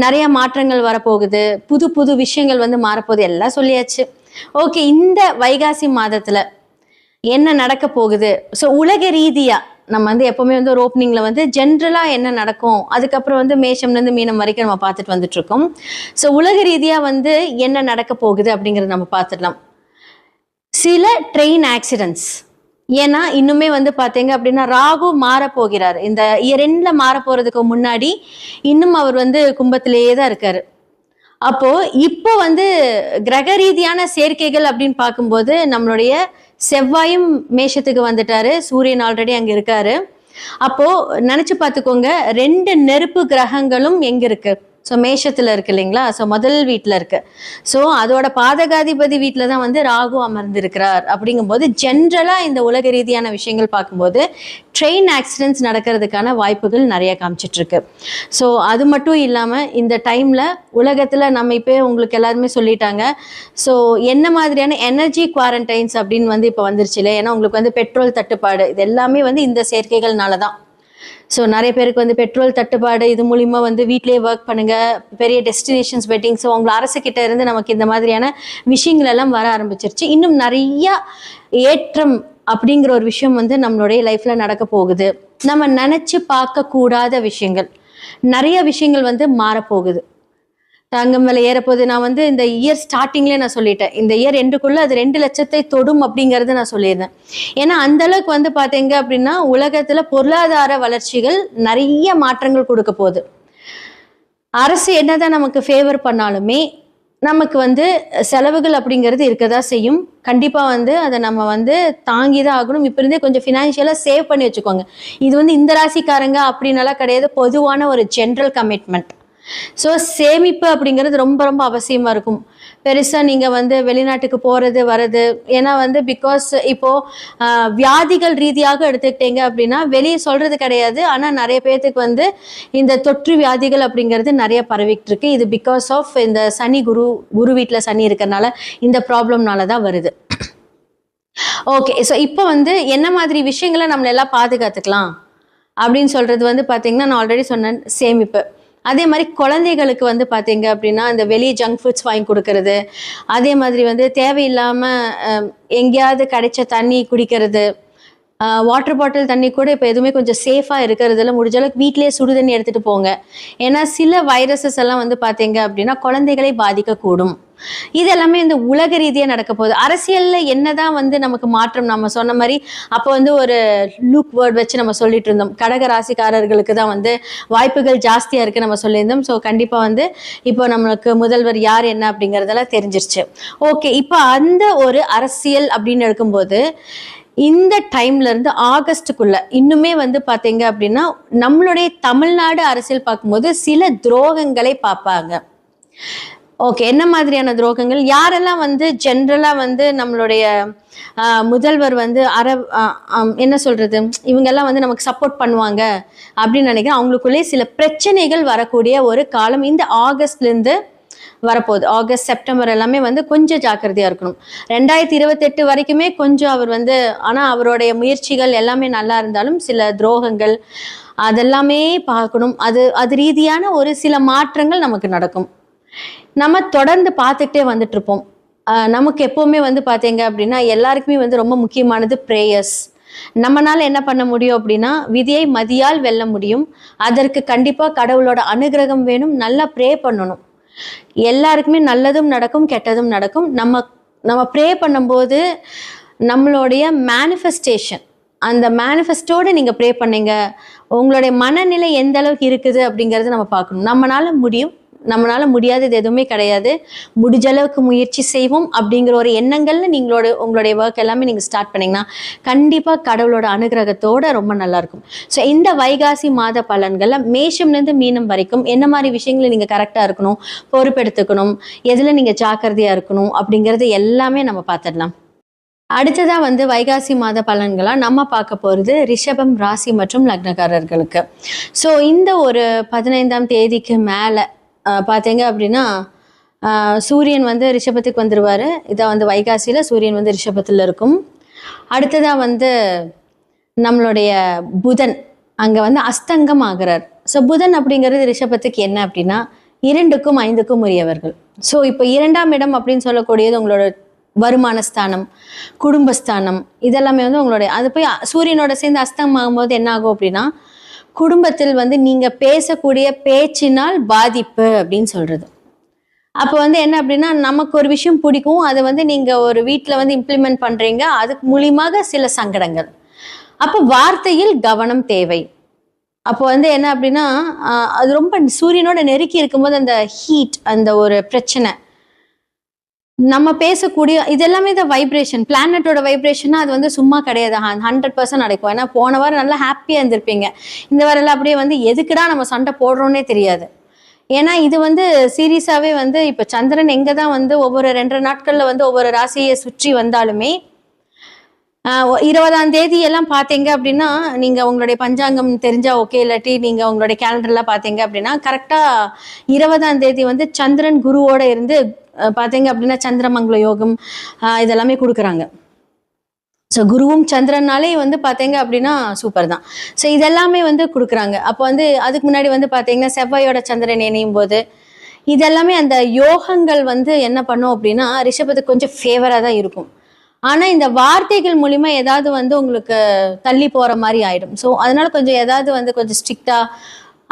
நிறைய மாற்றங்கள் வரப்போகுது, புது புது விஷயங்கள் வந்து மாறப்போகுது, எல்லாம் சொல்லியாச்சு. ஓகே, இந்த வைகாசி மாதத்துல என்ன நடக்க போகுது? ஸோ உலக ரீதியா நம்ம வந்து எப்பவுமே வந்து ஒரு ஓப்பனிங்ல வந்து ஜென்ரலா என்ன நடக்கும், அதுக்கப்புறம் வந்து மேஷம்ல இருந்து மீனம் வரைக்கும் நம்ம பார்த்துட்டு வந்துட்டு இருக்கோம். ஸோ உலக ரீதியா வந்து என்ன நடக்க போகுது அப்படிங்கறத நம்ம பார்த்துடலாம். சில ட்ரெயின் ஆக்சிடென்ட்ஸ், ஏன்னா இன்னுமே வந்து பார்த்தீங்க அப்படின்னா ராகு மாற போகிறார். இந்த இயர் எண்ட்ல மாற போறதுக்கு முன்னாடி இன்னும் அவர் வந்து கும்பத்திலேயே தான் இருக்காரு. அப்போ இப்போ வந்து கிரக ரீதியான சேர்க்கைகள் அப்படின்னு பார்க்கும்போது நம்மளுடைய செவ்வாயும் மேஷத்துக்கு வந்துட்டாரு, சூரியன் ஆல்ரெடி அங்க இருக்காரு. அப்போ நினைச்சு பார்த்துக்கோங்க, 2 நெருப்பு கிரகங்களும் எங்க இருக்கு? ஸோ மேஷத்துல இருக்கு இல்லைங்களா? ஸோ முதல் வீட்டில் இருக்கு. ஸோ அதோட பாதகாதிபதி வீட்டில் தான் வந்து ராகு அமர்ந்திருக்கிறார். அப்படிங்கும்போது ஜென்ரலா இந்த உலக ரீதியான விஷயங்கள் பார்க்கும்போது ட்ரெயின் ஆக்சிடென்ட்ஸ் நடக்கிறதுக்கான வாய்ப்புகள் நிறைய காமிச்சிட்டு இருக்கு. ஸோ அது மட்டும் இல்லாமல் இந்த டைம்ல உலகத்துல நம்ம இப்போ உங்களுக்கு எல்லாருமே சொல்லிட்டாங்க. ஸோ என்ன மாதிரியான எனர்ஜி குவாரண்டைன்ஸ் அப்படின்னு வந்து இப்போ வந்துருச்சு இல்லை? ஏன்னா உங்களுக்கு வந்து பெட்ரோல் தட்டுப்பாடு, இது எல்லாமே வந்து இந்த சேர்க்கைகள்னால தான். ஸோ நிறைய பேருக்கு வந்து பெட்ரோல் தட்டுப்பாடு, இது மூலிமா வந்து வீட்டிலேயே ஒர்க் பண்ணுங்க, பெரிய டெஸ்டினேஷன்ஸ் வெட்டிங். ஸோ உங்களை அரசுக்கிட்ட இருந்து நமக்கு இந்த மாதிரியான விஷயங்கள் எல்லாம் வர ஆரம்பிச்சிருச்சு. இன்னும் நிறைய ஏற்றம் அப்படிங்கிற ஒரு விஷயம் வந்து நம்மளுடைய லைஃப்ல நடக்க போகுது. நம்ம நினைச்சு பார்க்க கூடாத விஷயங்கள், நிறைய விஷயங்கள் வந்து மாறப்போகுது. தங்கம் விலை ஏறப்போகுது. நான் வந்து இந்த இயர் ஸ்டார்டிங்லேயே நான் சொல்லிட்டேன், இந்த இயர் எண்டுக்குள்ள அது 2 லட்சத்தை தொடும் அப்படிங்கறது நான் சொல்லியிருந்தேன். ஏன்னா அந்த அளவுக்கு வந்து பாத்தீங்க அப்படின்னா உலகத்துல பொருளாதார வளர்ச்சிகள் நிறைய மாற்றங்கள் கொடுக்க போகுது. அரசு என்னதான் நமக்கு ஃபேவர் பண்ணாலுமே நமக்கு வந்து செலவுகள் அப்படிங்கிறது இருக்கதா செய்யும். கண்டிப்பா வந்து அதை நம்ம வந்து தாங்கிதான் ஆகணும். இப்ப இருந்தே கொஞ்சம் ஃபினான்ஷியலா சேவ் பண்ணி வச்சுக்கோங்க. இது வந்து இந்த ராசிக்காரங்க அப்படின்னாலாம் கிடையாது, பொதுவான ஒரு ஜென்ரல் கமிட்மெண்ட். ஸோ சேமிப்பு அப்படிங்கிறது ரொம்ப ரொம்ப அவசியமா இருக்கும். பெருசா நீங்க வந்து வெளிநாட்டுக்கு போறது வர்றது, ஏன்னா வந்து பிகாஸ் இப்போ வியாதிகள் ரீதியாக எடுத்துக்கிட்டீங்க அப்படின்னா வெளியே சொல்றது கிடையாது, ஆனா நிறைய பேர்த்துக்கு வந்து இந்த தொற்று வியாதிகள் அப்படிங்கிறது நிறைய பரவிட்டு இருக்கு. இது பிகாஸ் ஆஃப் இந்த சனி குரு வீட்டுல சனி இருக்கிறதுனால இந்த ப்ராப்ளம்னால தான் வருது. ஓகே, ஸோ இப்போ வந்து என்ன மாதிரி விஷயங்களை நம்மள எல்லாம் பாதுகாத்துக்கலாம் அப்படின்னு சொல்றது வந்து பாத்தீங்கன்னா, நான் ஆல்ரெடி சொன்னேன், சேமிப்பு. அதே மாதிரி குழந்தைகளுக்கு வந்து பார்த்தீங்க அப்படின்னா இந்த வெளியே ஜங்க் ஃபுட்ஸ் வாங்கி கொடுக்கறது, அதே மாதிரி வந்து தேவையில்லாமல் எங்கேயாவது கிடைச்ச தண்ணி குடிக்கிறது, வாட்டர் பாட்டில் தண்ணி கூட இப்போ எதுவுமே கொஞ்சம் சேஃபாக இருக்கிறதுல முடிஞ்ச அளவுக்கு வீட்டிலேயே சுடு தண்ணி எடுத்துகிட்டு போங்க. ஏன்னா சில வைரஸஸ் எல்லாம் வந்து பார்த்தீங்க அப்படின்னா குழந்தைகளை பாதிக்கக்கூடும். இது எல்லாமே இந்த உலக ரீதியாக நடக்க போகுது. அரசியலில் என்னதான் வந்து நமக்கு மாற்றம், நம்ம சொன்ன மாதிரி அப்போ வந்து ஒரு லூக் வேர்ட் வச்சு நம்ம சொல்லிட்டு இருந்தோம், கடக ராசிக்காரர்களுக்கு தான் வந்து வாய்ப்புகள் ஜாஸ்தியாக இருக்குது நம்ம சொல்லியிருந்தோம். ஸோ கண்டிப்பாக வந்து இப்போ நம்மளுக்கு முதல்வர் யார் என்ன அப்படிங்கிறதெல்லாம் தெரிஞ்சிருச்சு. ஓகே, இப்போ அந்த ஒரு அரசியல் அப்படின்னு எடுக்கும்போது இந்த டைம்ல இருந்து ஆகஸ்டுக்குள்ள இன்னுமே வந்து பாத்தீங்க அப்படின்னா நம்மளுடைய தமிழ்நாடு அரசியல் பார்க்கும்போது சில துரோகங்களை பார்ப்பாங்க. ஓகே, என்ன மாதிரியான துரோகங்கள்? யாரெல்லாம் வந்து ஜென்ரலா வந்து நம்மளுடைய முதல்வர் வந்து என்ன சொல்றது, இவங்கெல்லாம் வந்து நமக்கு சப்போர்ட் பண்ணுவாங்க அப்படின்னு நினைக்கிறேன். அவங்களுக்குள்ளே சில பிரச்சனைகள் வரக்கூடிய ஒரு காலம் இந்த ஆகஸ்ட்ல இருந்து வரப்போகுது. ஆகஸ்ட் செப்டம்பர் எல்லாமே வந்து கொஞ்சம் ஜாக்கிரதையா இருக்கணும். 2028 வரைக்குமே கொஞ்சம் அவர் வந்து, ஆனா அவருடைய முயற்சிகள் எல்லாமே நல்லா இருந்தாலும் சில துரோகங்கள் அதெல்லாமே பார்க்கணும். அது ரீதியான ஒரு சில மாற்றங்கள் நமக்கு நடக்கும். நம்ம தொடர்ந்து பார்த்துக்கிட்டே வந்துட்டு இருப்போம். நமக்கு எப்பவுமே வந்து பார்த்தீங்க அப்படின்னா எல்லாருக்குமே வந்து ரொம்ப முக்கியமானது ப்ரேயர்ஸ். நம்மளால என்ன பண்ண முடியும் அப்படின்னா விதியை மதியால் வெல்ல முடியும். அதற்கு கண்டிப்பா கடவுளோட அனுகிரகம் வேணும். நல்லா ப்ரே பண்ணணும். எல்லாருக்குமே நல்லதும் நடக்கும், கெட்டதும் நடக்கும். நம்ம ப்ரே பண்ணும்போது நம்மளுடைய மேனிஃபெஸ்டேஷன், அந்த மேனிஃபெஸ்டோட நீங்க ப்ரே பண்ணீங்க, உங்களுடைய மனநிலை எந்த அளவுக்கு இருக்குது அப்படிங்கறது நம்ம பார்க்கணும். நம்மளால முடியும், நம்மளால முடியாதது எதுவுமே கிடையாது. முடிஞ்ச அளவுக்கு முயற்சி செய்வோம் அப்படிங்கிற ஒரு எண்ணங்கள்ல உங்களுடைய ஒர்க் எல்லாமே நீங்க ஸ்டார்ட் பண்ணீங்கன்னா கண்டிப்பா கடவுளோட அனுகிரகத்தோட ரொம்ப நல்லா இருக்கும். ஸோ இந்த வைகாசி மாத பலன்கள்ல மேஷம்லேருந்து மீனம் வரைக்கும் என்ன மாதிரி விஷயங்களை நீங்க கரெக்டா இருக்கணும், பொறுப்பெடுத்துக்கணும், எதுல நீங்க ஜாக்கிரதையா இருக்கணும் அப்படிங்கிறது எல்லாமே நம்ம பார்த்துடலாம். அடுத்ததா வந்து வைகாசி மாத பலன்களா நம்ம பார்க்க போகிறது ரிஷபம் ராசி மற்றும் லக்னக்காரர்களுக்கு. ஸோ இந்த ஒரு 15ஆம் தேதிக்கு மேலே பார்த்தீங்க அப்படின்னா சூரியன் வந்து ரிஷபத்துக்கு வந்துடுவார். இதை வந்து வைகாசியில் சூரியன் வந்து ரிஷபத்தில் இருக்கும். அடுத்ததாக வந்து நம்மளுடைய புதன் அங்கே வந்து அஸ்தங்கம் ஆகிறார். ஸோ புதன் அப்படிங்கிறது ரிஷபத்துக்கு என்ன அப்படின்னா 2க்கும் 5க்கும் உரியவர்கள். ஸோ இப்போ 2ஆம் இடம் அப்படின்னு சொல்லக்கூடியது உங்களோட வருமான ஸ்தானம், குடும்பஸ்தானம், இதெல்லாமே வந்து உங்களுடைய அது போய் சூரியனோட சேர்ந்து அஸ்தங்கம் ஆகும்போது என்ன ஆகும் அப்படின்னா குடும்பத்தில் வந்து நீங்கள் பேசக்கூடிய பேச்சினால் பாதிப்பு அப்படின்னு சொல்கிறது. அப்போ வந்து என்ன அப்படின்னா நமக்கு ஒரு விஷயம் பிடிக்கும், அதை வந்து நீங்கள் ஒரு வீட்டில் வந்து இம்ப்ளிமெண்ட் பண்ணுறீங்க, அதுக்கு மூலியமாக சில சங்கடங்கள். அப்போ வார்த்தையில் கவனம் தேவை. அப்போ வந்து என்ன அப்படின்னா அது ரொம்ப சூரியனோட நெருக்கி இருக்கும்போது அந்த ஹீட், அந்த ஒரு பிரச்சனை, நம்ம பேசக்கூடிய இதெல்லாமே இந்த வைப்ரேஷன், பிளானட்டோட வைப்ரேஷனா அது வந்து சும்மா கிடையாது, 100% நடக்கும். ஏன்னா போன வாரம் நல்லா ஹாப்பியாக இருந்திருப்பீங்க, இந்த வாரம் அப்படியே வந்து எதுக்குடா நம்ம சண்டை போடுறோன்னே தெரியாது. ஏன்னா இது வந்து சீரியஸாகவே வந்து இப்போ சந்திரன் எங்கே தான் வந்து ஒவ்வொரு 2 நாட்களில் வந்து ஒவ்வொரு ராசியை சுற்றி வந்தாலுமே 20ஆம் தேதி எல்லாம் பார்த்தீங்க அப்படின்னா நீங்கள் உங்களுடைய பஞ்சாங்கம் தெரிஞ்சால் ஓகே, இல்லாட்டி நீங்கள் உங்களுடைய கேலண்டர்லாம் பார்த்தீங்க அப்படின்னா கரெக்டாக 20ஆம் தேதி வந்து சந்திரன் குருவோட இருந்து பார்த்தீங்க அப்படின்னா சந்திரமங்கல யோகம் இதெல்லாமே கொடுக்குறாங்க. ஸோ குருவும் சந்திரனாலே வந்து பார்த்தீங்க அப்படின்னா சூப்பர் தான். ஸோ இதெல்லாமே வந்து கொடுக்குறாங்க. அப்போ வந்து அதுக்கு முன்னாடி வந்து பார்த்தீங்கன்னா செவ்வாயோட சந்திரன் இணையும் போது இதெல்லாமே அந்த யோகங்கள் வந்து என்ன பண்ணும் அப்படின்னா ரிஷபத்துக்கு கொஞ்சம் ஃபேவராக தான் இருக்கும். ஆனால் இந்த வார்த்தைகள் மூலிமா ஏதாவது வந்து உங்களுக்கு தள்ளி போகிற மாதிரி ஆகிடும். ஸோ அதனால கொஞ்சம் ஏதாவது வந்து கொஞ்சம் ஸ்ட்ரிக்டாக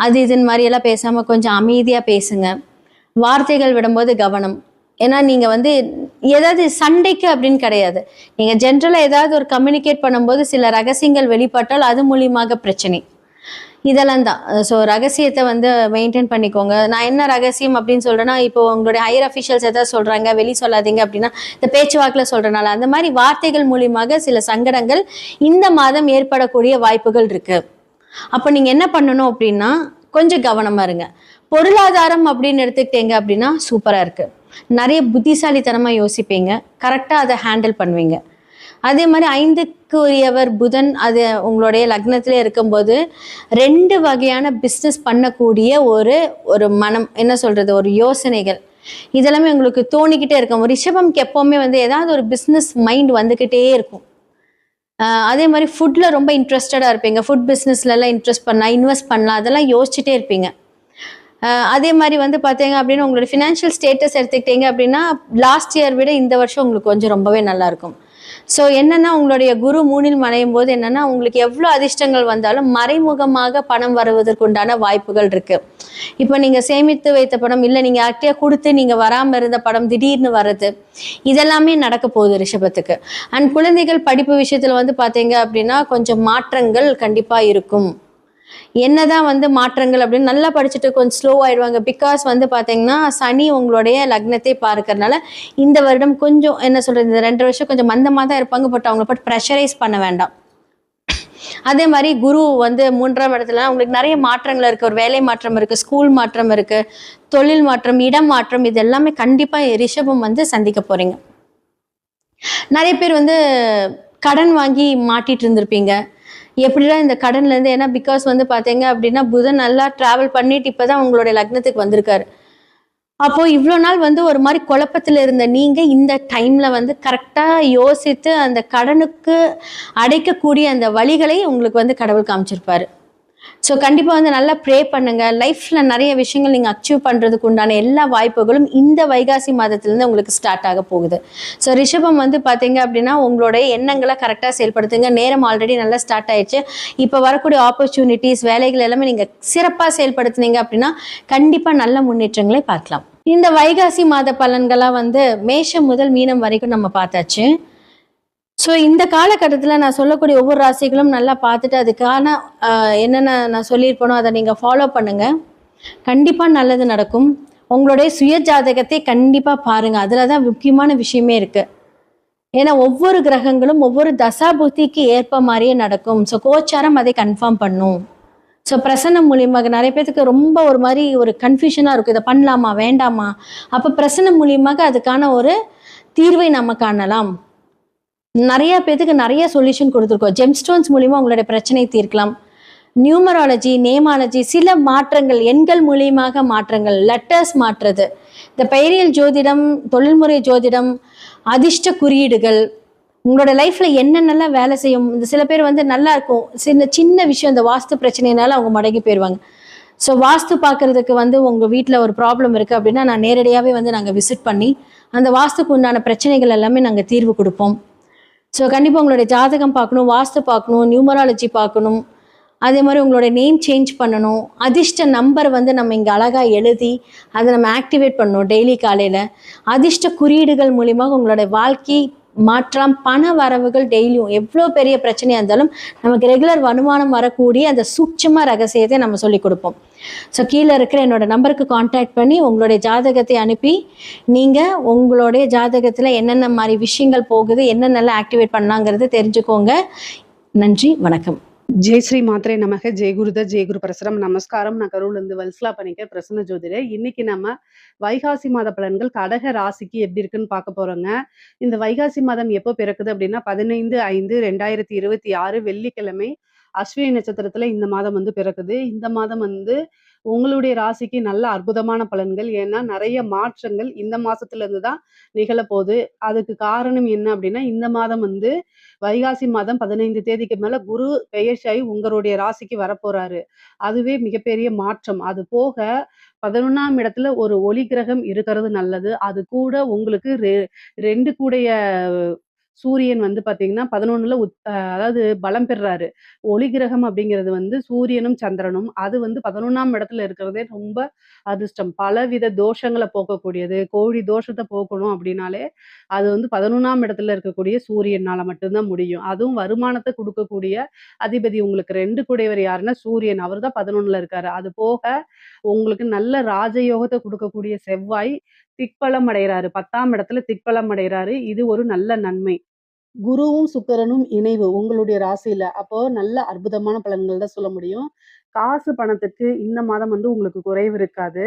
அது இதுன்னு மாதிரியெல்லாம் பேசாமல் கொஞ்சம் அமைதியாக பேசுங்க. வார்த்தைகள் விடும்போது கவனம். ஏன்னா நீங்கள் வந்து ஏதாவது சண்டைக்கு அப்படின்னு கிடையாது, நீங்கள் ஜென்ரலாக ஏதாவது ஒரு கம்யூனிகேட் பண்ணும்போது சில ரகசியங்கள் வெளிப்பட்டால் அது மூலியமாக பிரச்சனை, இதெல்லாம் தான். ஸோ ரகசியத்தை வந்து மெயின்டைன் பண்ணிக்கோங்க. நான் என்ன ரகசியம் அப்படின்னு சொல்கிறேன்னா, இப்போ உங்களுடைய ஹையர் அஃபிஷியல்ஸ் எதாவது சொல்கிறாங்க வெளி சொல்லாதீங்க அப்படின்னா இந்த பேச்சுவாக்கில் சொல்கிறனால அந்த மாதிரி வார்த்தைகள் மூலியமாக சில சங்கடங்கள் இந்த மாதம் ஏற்படக்கூடிய வாய்ப்புகள் இருக்குது. அப்போ நீங்கள் என்ன பண்ணணும் அப்படின்னா கொஞ்சம் கவனமாக இருங்க. பொருளாதாரம் அப்படின்னு எடுத்துக்கிட்டீங்க அப்படின்னா சூப்பராக இருக்குது, நிறைய புத்திசாலித்தனமாக யோசிப்பீங்க, கரெக்டாக அதை ஹேண்டில் பண்ணுவீங்க. அதே மாதிரி 5க்கு உரியவர் புதன் அது உங்களுடைய லக்னத்திலே இருக்கும்போது 2 வகையான பிஸ்னஸ் பண்ணக்கூடிய ஒரு மனம், என்ன சொல்கிறது, ஒரு யோசனைகள் இதெல்லாமே உங்களுக்கு தோணிக்கிட்டே இருக்கும். ரிஷபம்க்கு எப்போவுமே வந்து ஏதாவது ஒரு பிஸ்னஸ் மைண்ட் வந்துக்கிட்டே இருக்கும். அதே மாதிரி ஃபுட்டில் ரொம்ப இன்ட்ரெஸ்டடாக இருப்பீங்க, ஃபுட் பிஸ்னஸ்லலாம் இன்வெஸ்ட் பண்ணலாம், அதெல்லாம் யோசிச்சுட்டே இருப்பீங்க. அதே மாதிரி வந்து பார்த்தீங்க அப்படின்னா உங்களோட ஃபினான்ஷியல் ஸ்டேட்டஸ் எடுத்துக்கிட்டீங்க அப்படின்னா லாஸ்ட் இயர் விட இந்த வருஷம் உங்களுக்கு கொஞ்சம் ரொம்பவே நல்லாயிருக்கும். ஸோ என்னென்னா உங்களுடைய குரு 3ல் மறையும் போது என்னென்னா உங்களுக்கு எவ்வளோ அதிர்ஷ்டங்கள் வந்தாலும் மறைமுகமாக பணம் வருவதற்குண்டான வாய்ப்புகள் இருக்குது. இப்போ நீங்கள் சேமித்து வைத்த பணம் இல்லை நீங்கள் யார்கிட்டயா கொடுத்து நீங்கள் வராமல் இருந்த பணம் திடீர்னு வர்றது, இதெல்லாமே நடக்க போகுது ரிஷபத்துக்கு. அண்ட் குழந்தைகள் படிப்பு விஷயத்தில் வந்து பார்த்தீங்க அப்படின்னா கொஞ்சம் மாற்றங்கள் கண்டிப்பாக இருக்கும். என்னதான் வந்து மாற்றங்கள் அப்படின்னு நல்லா படிச்சுட்டு கொஞ்சம் ஸ்லோ ஆயிடுவாங்க. பிகாஸ் வந்து பார்த்தீங்கன்னா சனி உங்களுடைய லக்னத்தை பார்க்கறதுனால இந்த வருடம் கொஞ்சம் என்ன சொல்கிறது, இந்த 2 வருஷம் கொஞ்சம் மந்தமாக தான் இருப்பாங்க. பட் அவங்கள பட் ப்ரெஷரைஸ் பண்ண வேண்டாம். அதே மாதிரி குரு வந்து 3ஆம் இடத்துல உங்களுக்கு நிறைய மாற்றங்கள் இருக்குது. ஒரு வேலை மாற்றம் இருக்குது, ஸ்கூல் மாற்றம் இருக்குது, தொழில் மாற்றம், இடம் மாற்றம், இது எல்லாமே கண்டிப்பாக ரிஷபம் வந்து சந்திக்க போகிறீங்க. நிறைய பேர் வந்து கடன் வாங்கி மாட்டிட்டு இருந்திருப்பீங்க. எப்படிலாம் இந்த கடன்லேருந்து, ஏன்னா பிகாஸ் வந்து பார்த்தீங்க அப்படின்னா புதன் நல்லா ட்ராவல் பண்ணிட்டு இப்போ தான் உங்களுடைய லக்னத்துக்கு வந்திருக்காரு. அப்போது இவ்வளோ நாள் வந்து ஒரு மாதிரி குழப்பத்தில் இருந்த நீங்கள் இந்த டைமில் வந்து கரெக்டாக யோசித்து அந்த கடனுக்கு அடைக்கக்கூடிய அந்த வழிகளை உங்களுக்கு வந்து கடவுள் காமிச்சிருப்பாரு. ஸோ கண்டிப்பாக வந்து நல்லா ப்ரே பண்ணுங்கள். லைஃப்பில் நிறைய விஷயங்கள் நீங்கள் அச்சீவ் பண்ணுறதுக்கு உண்டான எல்லா வாய்ப்புகளும் இந்த வைகாசி மாதத்துலேருந்து உங்களுக்கு ஸ்டார்ட் ஆக போகுது. ஸோ ரிஷபம் வந்து பார்த்தீங்க அப்படின்னா உங்களுடைய எண்ணங்களை கரெக்டாக செயல்படுத்துங்க. நேரம் ஆல்ரெடி நல்லா ஸ்டார்ட் ஆயிடுச்சு. இப்போ வரக்கூடிய ஆப்பர்ச்சுனிட்டிஸ், வேலைகள் எல்லாமே நீங்கள் சிறப்பாக செயல்படுத்துனீங்க அப்படின்னா கண்டிப்பாக நல்ல முன்னேற்றங்களை பார்க்கலாம். இந்த வைகாசி மாத பலன்களாக வந்து மேஷம் முதல் மீனம் வரைக்கும் நம்ம பார்த்தாச்சு. ஸோ இந்த காலகட்டத்தில் நான் சொல்லக்கூடிய ஒவ்வொரு ராசிகளும் நல்லா பார்த்துட்டு அதுக்கான என்னென்ன நான் சொல்லியிருப்பேனோ அதை நீங்கள் ஃபாலோ பண்ணுங்கள். கண்டிப்பாக நல்லது நடக்கும். உங்களுடைய சுய ஜாதகத்தை கண்டிப்பாக பாருங்கள், அதில் தான் முக்கியமான விஷயமே இருக்குது. ஏன்னா ஒவ்வொரு கிரகங்களும் ஒவ்வொரு தசா புத்திக்கு ஏற்ப மாதிரியே நடக்கும். ஸோ கோச்சாரம் அதை கன்ஃபார்ம் பண்ணும். ஸோ பிரசன்னம் மூலியமாக நிறைய பேருக்கு ரொம்ப ஒரு மாதிரி ஒரு கன்ஃபியூஷனாக இருக்கும், இதை பண்ணலாமா வேண்டாமா. அப்போ பிரசன்னம் மூலியமாக அதுக்கான ஒரு தீர்வை நம்ம காணலாம். நிறைய பேத்துக்கு நிறைய சொல்யூஷன் கொடுத்துருக்கோம். ஜெம்ஸ்டோன்ஸ் மூலியமா உங்களுடைய பிரச்சனை தீர்க்கலாம். நியூமராலஜி, நேமாலஜி, சில மாற்றங்கள், எண்கள் மூலியமாக மாற்றங்கள், லெட்டர்ஸ் மாற்றுறது, இந்த பெயரியல் ஜோதிடம், தொழில்முறை ஜோதிடம், அதிர்ஷ்ட குறியீடுகள், உங்களோட லைஃப்ல என்னென்னலாம் வேலை செய்யும். இந்த சில பேர் வந்து நல்லா இருக்கும், சின்ன சின்ன விஷயம், இந்த வாஸ்து பிரச்சனைனால அவங்க மடங்கி போயிடுவாங்க. ஸோ வாஸ்து பார்க்கறதுக்கு வந்து உங்கள் வீட்டில் ஒரு ப்ராப்ளம் இருக்குது அப்படின்னா நான் நேரடியாகவே வந்து நாங்கள் விசிட் பண்ணி அந்த வாஸ்துக்கு உண்டான பிரச்சனைகள் எல்லாமே நாங்கள் தீர்வு கொடுப்போம். ஸோ கண்டிப்பாக உங்களுடைய ஜாதகம் பார்க்கணும், வாஸ்து பார்க்கணும், நியூமராலஜி பார்க்கணும், அதே மாதிரி உங்களோட நேம் சேஞ்ச் பண்ணணும், அதிர்ஷ்ட நம்பர் வந்து நம்ம இங்கே அழகாக எழுதி அதை நம்ம ஆக்டிவேட் பண்ணணும் டெய்லி காலையில். அதிர்ஷ்ட குறியீடுகள் மூலியமாக உங்களோட வாழ்க்கை மாற்றம், பண வரவுகள் டெய்லியும் எவ்வளோ பெரிய பிரச்சனையாக இருந்தாலும் நமக்கு ரெகுலர் வருமானம் வரக்கூடிய அந்த சூட்சம ரகசியத்தை நம்ம சொல்லி கொடுப்போம். ஸோ கீழே இருக்கிற என்னோட நம்பருக்கு காண்டாக்ட் பண்ணி உங்களுடைய ஜாதகத்தை அனுப்பி நீங்கள் உங்களுடைய ஜாதகத்தில் என்னென்ன மாதிரி விஷயங்கள் போகுது, என்னென்னலாம் ஆக்டிவேட் பண்ணலாங்கிறது தெரிஞ்சுக்கோங்க. நன்றி, வணக்கம். ஜெய் ஸ்ரீ மாத்ரே நமக. ஜெய் குருத ஜெய் குரு பரசுரம். நமஸ்காரம். நான் கரூர்லேருந்து வல்சலா பண்ணிக்க பிரசன்ன ஜோதிடர். இன்னைக்கு நம்ம வைகாசி மாத பலன்கள் கடக ராசிக்கு எப்படி இருக்குன்னு பார்க்க போறோங்க. இந்த வைகாசி மாதம் எப்போ பிறக்குது அப்படின்னா 15/5/2026 வெள்ளிக்கிழமை அஸ்வினி நட்சத்திரத்துல இந்த மாதம் வந்து பிறக்குது. இந்த மாதம் வந்து உங்களுடைய ராசிக்கு நல்ல அற்புதமான பலன்கள். ஏன்னா நிறைய மாற்றங்கள் இந்த மாசத்துல இருந்து தான் நிகழப்போகுது. அதுக்கு காரணம் என்ன அப்படின்னா, இந்த மாதம் வந்து வைகாசி மாதம் 15 தேதிக்கு மேல குரு பெயர்ச்சியாகி உங்களுடைய ராசிக்கு வரப்போறாரு. அதுவே மிகப்பெரிய மாற்றம். அது போக 11ஆம் இடத்துல ஒரு ஒளி கிரகம் இருக்கிறது நல்லது. அது கூட உங்களுக்கு 2 கூடைய சூரியன் வந்து பாத்தீங்கன்னா 11ல அதாவது பலம் பெறுறாரு. ஒளி கிரகம் அப்படிங்கிறது வந்து சூரியனும் சந்திரனும். அது வந்து 11ஆம் இடத்துல இருக்கிறதே ரொம்ப அதிர்ஷ்டம். பலவித தோஷங்களை போக்கக்கூடியது. கோடி தோஷத்தை போக்கணும் அப்படின்னாலே அது வந்து 11ஆம் இடத்துல இருக்கக்கூடிய சூரியனால மட்டும்தான் முடியும். அதுவும் வருமானத்தை கொடுக்கக்கூடிய அதிபதி உங்களுக்கு 2 கூடையவர் யாருன்னா சூரியன். அவர் தான் 11ல இருக்காரு. அது போக உங்களுக்கு நல்ல ராஜயோகத்தை கொடுக்கக்கூடிய செவ்வாய் திக்பலம் அடைகிறாரு. 10ஆம் இடத்துல திக்பலம் அடைகிறாரு. இது ஒரு நல்ல நன்மை. குருவும் சுக்கிரனும் இணைவு உங்களுடைய ராசியில. அப்போ நல்ல அற்புதமான பலன்கள் தான் சொல்ல முடியும். காசு பணத்துக்கு இந்த மாதம் வந்து உங்களுக்கு குறைவு இருக்காது.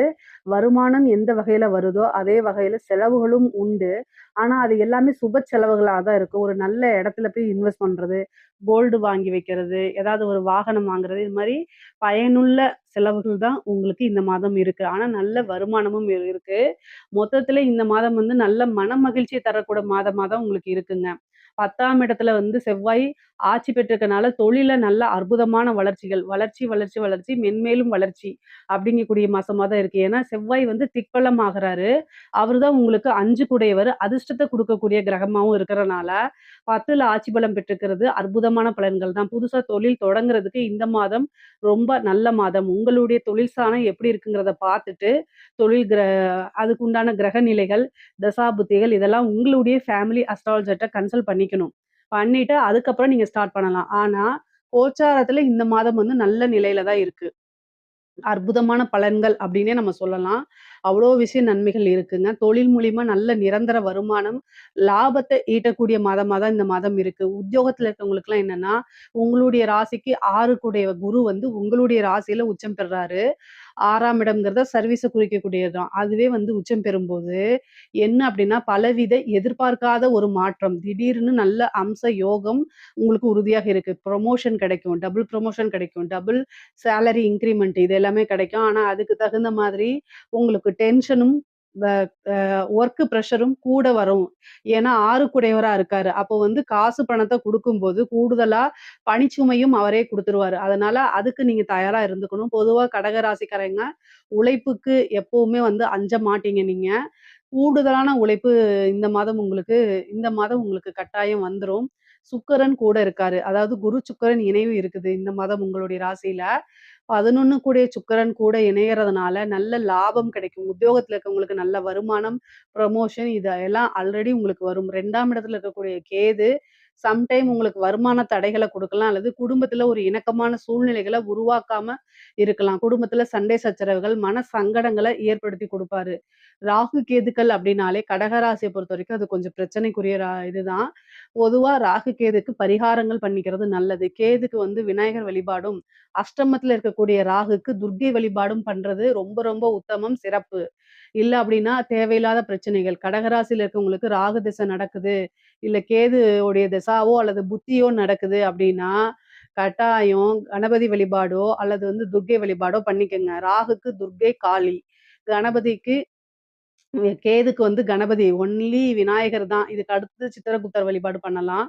வருமானம் எந்த வகையில வருதோ அதே வகையில செலவுகளும் உண்டு. ஆனா அது எல்லாமே சுப செலவுகளா தான் இருக்கும். ஒரு நல்ல இடத்துல போய் இன்வெஸ்ட் பண்றது, கோல்டு வாங்கி வைக்கிறது, ஏதாவது ஒரு வாகனம் வாங்குறது, இது மாதிரி பயனுள்ள செலவுகள் தான் உங்களுக்கு இந்த மாதம் இருக்கு. ஆனா நல்ல வருமானமும் இருக்கு. மொத்தத்துல இந்த மாதம் வந்து நல்ல மன மகிழ்ச்சியை தரக்கூடிய மாதமா தான் உங்களுக்கு இருக்குங்க. 10ஆம் இடத்துல வந்து செவ்வாய் ஆட்சி பெற்றிருக்கனால தொழில நல்ல அற்புதமான வளர்ச்சிகள். வளர்ச்சி, வளர்ச்சி, வளர்ச்சி, மென்மேலும் வளர்ச்சி அப்படிங்கக்கூடிய மாசமா தான் இருக்கு. ஏன்னா செவ்வாய் வந்து திக்பலம் ஆகுறாரு. அவரு தான் உங்களுக்கு 5 கூடையவர். அதிர்ஷ்டத்த குடுக்கக்கூடிய கிரகமாவும் இருக்கிறனால 10ல ஆட்சி பலம் பெற்றிருக்கிறது அற்புதமான பலன்கள் தான். புதுசா தொழில் தொடங்குறதுக்கு இந்த மாதம் ரொம்ப நல்ல மாதம். உங்களுடைய தொழில் ஸ்தானம் எப்படி இருக்குங்கிறத பார்த்துட்டு, தொழில் அதுக்கு உண்டான கிரக நிலைகள், தசாபுத்திகள் இதெல்லாம் உங்களுடைய ஃபேமிலி அஸ்ட்ராலஜர்ட்ட கன்சல்ட் பண்ணிக்கணும். பண்ணிட்டு அதுக்கப்புறம் நீங்க ஸ்டார்ட் பண்ணலாம். ஆனா, கோச்சாரத்துல இந்த மாதம் வந்து நல்ல நிலையில தான் இருக்கு. அற்புதமான பலன்கள் அப்படின்னே நம்ம சொல்லலாம். அவ்வளோ விஷய நன்மைகள் இருக்குங்க. தொழில் மூலியமா நல்ல நிரந்தர வருமானம், லாபத்த ஈட்டக்கூடிய மாதமா தான் இந்த மாதம் இருக்கு. உத்தியோகத்துல இருக்கவங்களுக்குலாம் என்னன்னா, உங்களுடைய ராசிக்கு 6 கூடைய குரு வந்து உங்களுடைய ராசியில உச்சம் பெறுறாரு. 6ஆம் இடம்ங்கிறத சர்வீஸ குறிக்கக்கூடியது தான். அதுவே வந்து உச்சம் பெறும்போது என்ன அப்படின்னா, பலவித எதிர்பார்க்காத ஒரு மாற்றம். திடீர்னு நல்ல அம்ச யோகம் உங்களுக்கு உறுதியாக இருக்கு. ப்ரமோஷன் கிடைக்கும். டபுள் ப்ரமோஷன் கிடைக்கும். டபுள் சேலரி இன்கிரிமெண்ட் இது எல்லாமே கிடைக்கும். ஆனா, அதுக்கு தகுந்த மாதிரி உங்களுக்கு டென்ஷனும் வ அ ஒர்க் பிரஷரும் கூட வரும். ஏன்னா 6 கூடையவரா இருக்காரு. அப்போ வந்து காசு பணத்த குடுக்கும்போது கூடுதலா பணிச்சுமையும் அவரே குடுத்துருவாரு. அதனால அதுக்கு நீங்க தயாரா இருந்துக்கணும். பொதுவா கடக ராசிக்காரங்க உழைப்புக்கு எப்பவுமே வந்து அஞ்ச மாட்டீங்க நீங்க. கூடுதலான உழைப்பு இந்த மாதம் உங்களுக்கு கட்டாயம் வந்துரும். சுக்கிரன் கூட இருக்காரு. அதாவது குரு, சுக்கிரன் இணைவு இருக்குது இந்த மாதம் உங்களுடைய ராசியில. 11 கூடிய சுக்கிரன் கூட இணையறதுனால நல்ல லாபம் கிடைக்கும். உத்தியோகத்துல இருக்கவங்களுக்கு நல்ல வருமானம், ப்ரமோஷன் இதெல்லாம் ஆல்ரெடி உங்களுக்கு வரும். 2ஆம் இடத்துல இருக்கக்கூடிய கேது சம்டைம் உங்களுக்கு வருமான தடைகள குடுக்கலாம். அல்லது குடும்பத்துல ஒரு இணக்கமான சூழ்நிலைகள உருவாக்காம இருக்கலாம். குடும்பத்துல சண்டை சச்சரவுகள், மன சங்கடங்கள ஏற்படுத்தி குடுப்பாரு. ராகு, கேதுக்கள் அப்படின்னாலே கடகராசிய பொறுத்தவரைக்கும் அது கொஞ்சம் பிரச்சனைக்குரிய இதுதான். பொதுவா ராகு, கேதுக்கு பரிகாரங்கள் பண்ணிக்கிறது நல்லது. கேதுக்கு வந்து விநாயகர் வழிபாடும், அஷ்டமத்துல இருக்கக்கூடிய ராகுக்கு துர்க்கை வழிபாடும் பண்றது ரொம்ப ரொம்ப உத்தமம், சிறப்பு. இல்ல அப்படின்னா தேவையில்லாத பிரச்சனைகள். கடகராசியில இருக்கவங்களுக்கு ராகு திசை நடக்குது. இல்ல கேது உடைய திசாவோ அல்லது புத்தியோ நடக்குது அப்படின்னா, கட்டாயம் கணபதி வழிபாடோ அல்லது வந்து துர்க்கை வழிபாடோ பண்ணிக்கங்க. ராகுக்கு துர்க்கை, காளி. கணபதிக்கு கேதுக்கு வந்து கணபதி. ஒன்லி விநாயகர் தான். இதுக்கு அடுத்து சித்திரகுப்தர் வழிபாடு பண்ணலாம்.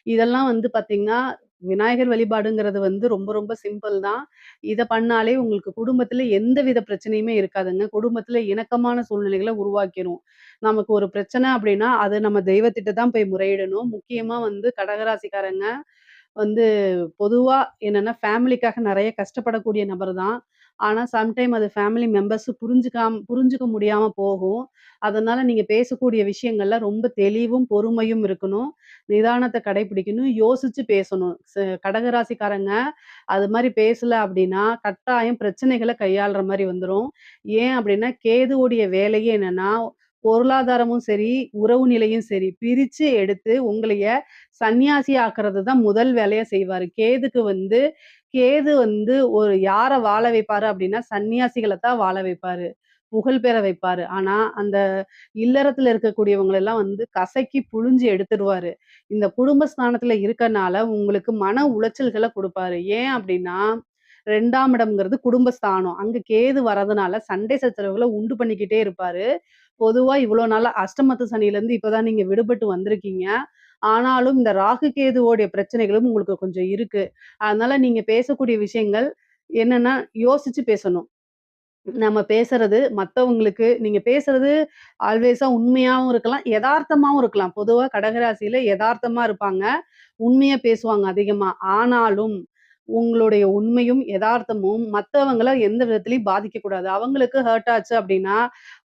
இதெல்லாம் வந்து பார்த்தீங்கன்னா, விநாயகர் வழிபாடுங்கிறது வந்து ரொம்ப ரொம்ப சிம்பிள் தான். இத பண்ணாலே உங்களுக்கு குடும்பத்தில எந்தவித பிரச்சனையுமே இருக்காதுங்க. குடும்பத்தில இணக்கமான சூழ்நிலைகள உருவாக்கிரும். நமக்கு ஒரு பிரச்சனை அப்படின்னா, அது நம்ம தெய்வத்திட்ட தான் போய் முறையிடணும். முக்கியமா வந்து கடகராசிக்காரங்க வந்து பொதுவா என்னன்னா, ஃபேமிலிக்காக நெறைய கஷ்டப்படக்கூடிய நபர் தான். ஆனா, சம்டைம் அது ஃபேமிலி மெம்பர்ஸ் புரிஞ்சுக்க முடியாம போகும். அதனால நீங்க பேசக்கூடிய விஷயங்கள்ல ரொம்ப தெளிவும், பொறுமையும் இருக்கணும். நிதானத்த கடைபிடிக்கணும். யோசிச்சு பேசணும். கடகராசிக்காரங்க அது மாரி பேசல அப்டின்னா, கட்டாயம் பிரச்சனைகள கையாள்ற மாரி வந்துரும். ஏன் அப்டின்னா, கேதுவுடைய வேலையே என்னன்னா, பொருளாதாரமும் சரி, உறவு நிலையும் சரி, பிரிச்சு எடுத்து உங்களைய சன்னியாசி ஆக்குறது தான் முதல் வேலையா செய்வாரு. கேது வந்து ஒரு யார வாழ வைப்பாரு அப்டின்னா, சன்னியாசிகள தான் வாழ வைப்பாரு. புகழ் பெற வைப்பாரு. ஆனா, அந்த இல்லறத்துல இருக்கக்கூடியவங்களெல்லாம் வந்து கசக்கி புழிஞ்சு எடுத்துருவாரு. இந்த குடும்ப ஸ்தானத்துல இருக்கனால உங்களுக்கு மன உளைச்சல்கள குடுப்பாரு. ஏன் அப்டின்னா, 2ஆம் இடம்ங்கிறது குடும்பஸ்தானம். அங்க கேது வரதுனால சண்டை சச்சரவுகள உண்டு பண்ணிக்கிட்டே இருப்பாரு. பொதுவா இவ்ளோ நாளா அஷ்டமத்து சனியிலருந்து இப்ப தான் நீங்க விடுபட்டு வந்திருக்கீங்க. ஆனாலும் இந்த ராகு கேதுவோடைய பிரச்சனைகளும் உங்களுக்கு கொஞ்சம் இருக்கு. அதனால நீங்க பேசக்கூடிய விஷயங்கள் என்னன்னா, யோசிச்சு பேசணும். நம்ம பேசுறது மத்தவங்களுக்கு நீங்க பேசுறது ஆல்வேஸா உண்மையாவும் இருக்கலாம், எதார்த்தமாவும் இருக்கலாம். பொதுவா கடகராசியில எதார்த்தமா இருப்பாங்க. உண்மையா பேசுவாங்க அதிகமா. ஆனாலும் உங்களுடைய உண்மையும், எதார்த்தமும் மத்தவங்கள எந்த விதத்திலயும் பாதிக்கக்கூடாது. அவங்களுக்கு ஹர்ட் ஆச்சு அப்டின்னா,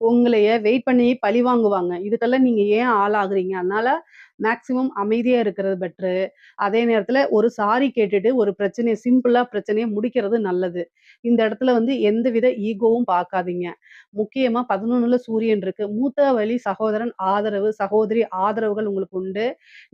உங்களைய வெயிட் பண்ணி பழி வாங்குவாங்க. இதுக்கெல்லாம் நீங்க ஏன் ஆளாகுறீங்க? அதனால மேக்ஸிமம் அமைதியா இருக்கிறது பெட்டரு. அதே நேரத்துல ஒரு சாரி கேட்டுட்டு ஒரு பிரச்சனைய முடிக்கிறது நல்லது. இந்த இடத்துல வந்து எந்தவித ஈகோவும் பார்க்காதீங்க. முக்கியமா 11ல சூரியன் இருக்கு. மூத்த வழி சகோதரன் ஆதரவு, சகோதரி ஆதரவுகள் உங்களுக்கு உண்டு.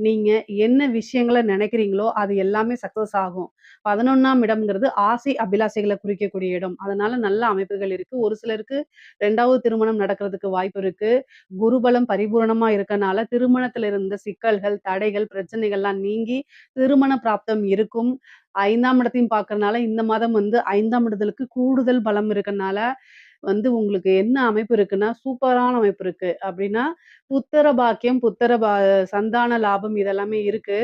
நீங்க என்ன விஷயங்கள நினைக்கிறீங்களோ, அது எல்லாமே சக்சஸ் ஆகும். 11ஆம் இடம்ங்கிறது ஆசை, அபிலாசைகள குறிக்கக்கூடிய இடம். அதனால நல்ல அமைப்புகள் இருக்கு. ஒரு சிலருக்கு 2வது திருமணம் நடக்கிறதுக்கு வாய்ப்பு இருக்கு. குருபலம் பரிபூரணமா இருக்கனால, திருமணத்தில இருந்த சிக்கல்கள், தடைகள், பிரச்சனைகள்லாம் நீங்கி திருமண பிராப்தம் இருக்கும். 5ஆம் இடத்தையும் பார்க்கறனால, இந்த மாதம் வந்து 5ஆம் இடத்திற்கு கூடுதல் பலம் இருக்கனால, வந்து உங்களுக்கு என்ன அமைப்பு இருக்குன்னா, சூப்பரான அமைப்பு இருக்கு. அப்டின்னா, புத்திர பாக்கியம், சந்தான லாபம் இதெல்லாமே இருக்கு.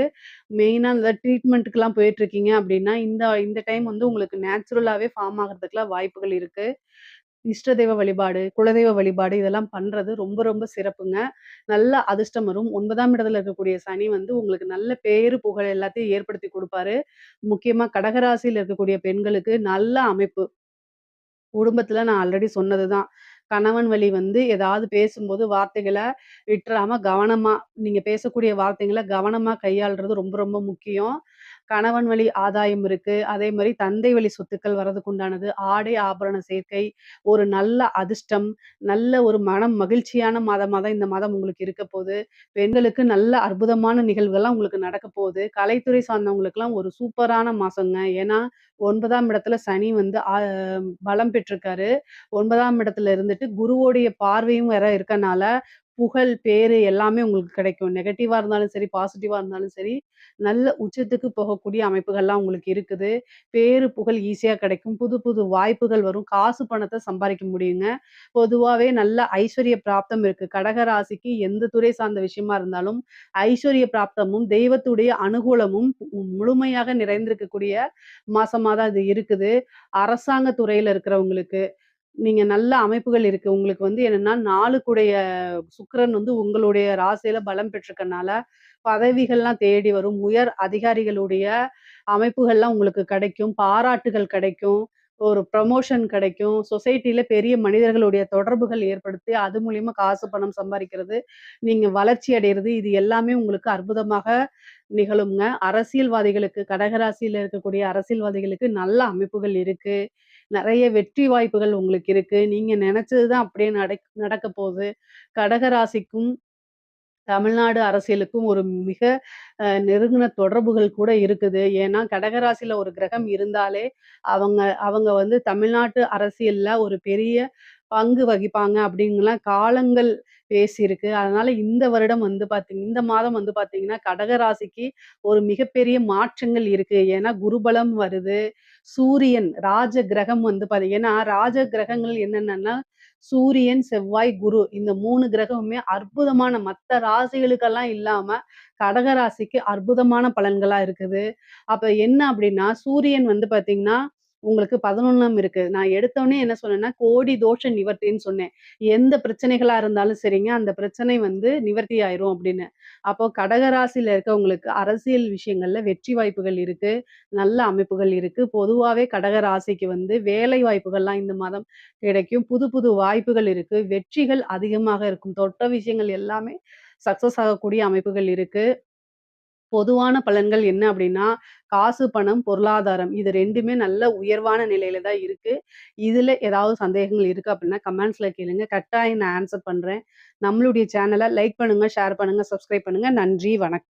மெயினா இந்த ட்ரீட்மெண்ட்டுக்குலாம் போயிட்டுருக்கீங்க அப்டின்னா, இந்த இந்த டைம் வந்து உங்களுக்கு நேச்சுரலாவே ஃபார்ம் ஆகுறதுக்குலாம் வாய்ப்புகள் இருக்கு. இஷ்ட தெய்வ வழிபாடு, குலதெய்வ வழிபாடு இதெல்லாம் பண்றது ரொம்ப ரொம்ப சிறப்புங்க. நல்ல அதிர்ஷ்டம் வரும். 9ஆம் இடத்துல இருக்கக்கூடிய சனி வந்து உங்களுக்கு நல்ல பேரு, புகழ் எல்லாத்தையும் ஏற்படுத்தி குடுப்பாரு. முக்கியமா கடகராசியில இருக்கக்கூடிய பெண்களுக்கு நல்ல அமைப்பு. குடும்பத்துல நான் ஆல்ரெடி சொன்னது தான். கணவன் வழி வந்து ஏதாவது பேசும்போது வார்த்தைகள விட்டுறாம கவனமா நீங்க பேசக்கூடிய வார்த்தைகள கவனமா கையாள்றது ரொம்ப ரொம்ப முக்கியம். கணவன் வழி ஆதாயம் இருக்கு. அதே மாரி தந்தை வழி சொத்துக்கள் வரதுக்கு உண்டானது. ஆடை, ஆபரண சேர்க்கை, ஒரு நல்ல அதிர்ஷ்டம், நல்ல ஒரு மனம் மகிழ்ச்சியான மாதமா தான் இந்த மாதம் உங்களுக்கு இருக்க போது. பெண்களுக்கு நல்ல அற்புதமான நிகழ்வுகள்லாம் உங்களுக்கு நடக்க போது. கலைத்துறை சார்ந்தவங்களுக்கெல்லாம் ஒரு சூப்பரான மாசங்க. ஏன்னா 9ஆம் இடத்துல சனி வந்து பலம் பெற்றிருக்காரு. 9ஆம் இடத்துல இருந்துட்டு குருவோடைய பார்வையும் வேற இருக்கனால, புகழ், பேரு எல்லாமே உங்களுக்கு கிடைக்கும். நெகட்டிவா இருந்தாலும் சரி, பாசிட்டிவா இருந்தாலும் சரி, நல்ல உச்சத்துக்கு போகக்கூடிய அமைப்புகள்லாம் உங்களுக்கு இருக்குது. பேரு, புகழ் ஈஸியா கிடைக்கும். புது புது வாய்ப்புகள் வரும். காசு பணத்த சம்பாரிக்க முடியுங்க. பொதுவாவே நல்ல ஐஸ்வர்ய பிராப்தம் இருக்கு. கடக ராசிக்கு எந்த துறை சார்ந்த விஷயமா இருந்தாலும், ஐஸ்வர்ய பிராப்தமும், தெய்வத்துடைய அனுகூலமும் முழுமையாக நிறைந்திருக்கக்கூடிய மாசமா தான் இது இருக்குது. அரசாங்க துறையில இருக்கிறவங்களுக்கு நீங்க நல்ல அமைப்புகள் இருக்கு. உங்களுக்கு வந்து என்னன்னா, 4க்குடைய சுக்கிரன் வந்து உங்களுடைய ராசியில பலம் பெற்றிருக்கனால, பதவிகள்லாம் தேடி வரும். உயர் அதிகாரிகளுடைய அமைப்புகள்லாம் உங்களுக்கு கிடைக்கும். பாராட்டுகள் கிடைக்கும். ஒரு ப்ரமோஷன் கிடைக்கும். சொசைட்டில பெரிய மனிதர்களுடைய தொடர்புகள் ஏற்படுத்தி, அது மூலியமா காசு, பணம் சம்பாரிக்கிறது, நீங்க வளர்ச்சி அடையறது, இது எல்லாமே உங்களுக்கு அற்புதமாக நிகழும்ங்க. அரசியல்வாதிகளுக்கு கடகராசியில இருக்கக்கூடிய அரசியல்வாதிகளுக்கு நல்ல அமைப்புகள் இருக்கு. நெறைய வெற்றி வாய்ப்புகள் உங்களுக்கு இருக்கு. நீங்க நெனச்சது தான் அப்படியே நடக்க போது. கடக ராசிக்கும், தமிழ்நாடு அரசியலுக்கும் ஒரு மிக நெருங்கின தொடர்புகள் கூட இருக்குது. ஏன்னா, கடகராசியில ஒரு கிரகம் இருந்தாலே, அவங்க அவங்க வந்து தமிழ்நாட்டு அரசியல்ல ஒரு பெரிய பங்கு வகிப்பாங்க அப்படின்லாம் காலங்கள் பேசியிருக்கு. அதனால இந்த வருடம் வந்து இந்த மாதம் வந்து பார்த்தீங்கன்னா, கடக ராசிக்கு ஒரு மிகப்பெரிய மாற்றங்கள் இருக்கு. ஏன்னா குருபலம் வருது. சூரியன் ராஜ கிரகம் வந்து ஏன்னா ராஜ கிரகங்கள் என்னென்னன்னா, சூரியன், செவ்வாய், குரு இந்த 3 கிரகமுமே அற்புதமான மத்த ராசிகளுக்கெல்லாம் இல்லாம, கடக ராசிக்கு அற்புதமான பலன்களா இருக்குது. அப்ப என்ன அப்படின்னா, சூரியன் வந்து பார்த்தீங்கன்னா, உங்களுக்கு 11ஆம் இருக்கு. நான் எடுத்தோனே என்ன சொன்னேன்னா, கோடி தோஷ நிவர்த்தின்னு சொன்னேன். எந்த பிரச்சனைகளா இருந்தாலும் சரிங்க, அந்த பிரச்சனை வந்து நிவர்த்தி ஆயிரும் அப்படின்னு. அப்போ கடக ராசியில இருக்கவங்களுக்கு அரசியல் விஷயங்கள்ல வெற்றி வாய்ப்புகள் இருக்கு. நல்ல அமைப்புகள் இருக்கு. பொதுவாவே கடக ராசிக்கு வந்து வேலை வாய்ப்புகள்லாம் இந்த மாதம் கிடைக்கும். புது புது வாய்ப்புகள் இருக்கு. வெற்றிகள் அதிகமாக இருக்கும். தொட்ட விஷயங்கள் எல்லாமே சக்சஸ் ஆகக்கூடிய அமைப்புகள் இருக்கு. பொதுவான பலன்கள் என்ன அப்படின்னா, காசு, பணம், பொருளாதாரம் இது 2மே நல்ல உயர்வான நிலையில தான் இருக்கு. இதுல ஏதாவது சந்தேகங்கள் இருக்கு அப்படின்னா, கமெண்ட்ஸ்ல கேளுங்க. கட்டாயம் நான் ஆன்ஸர் பண்றேன். நம்மளுடைய சேனல லைக் பண்ணுங்க, ஷேர் பண்ணுங்க, சப்ஸ்கிரைப் பண்ணுங்க. நன்றி, வணக்கம்.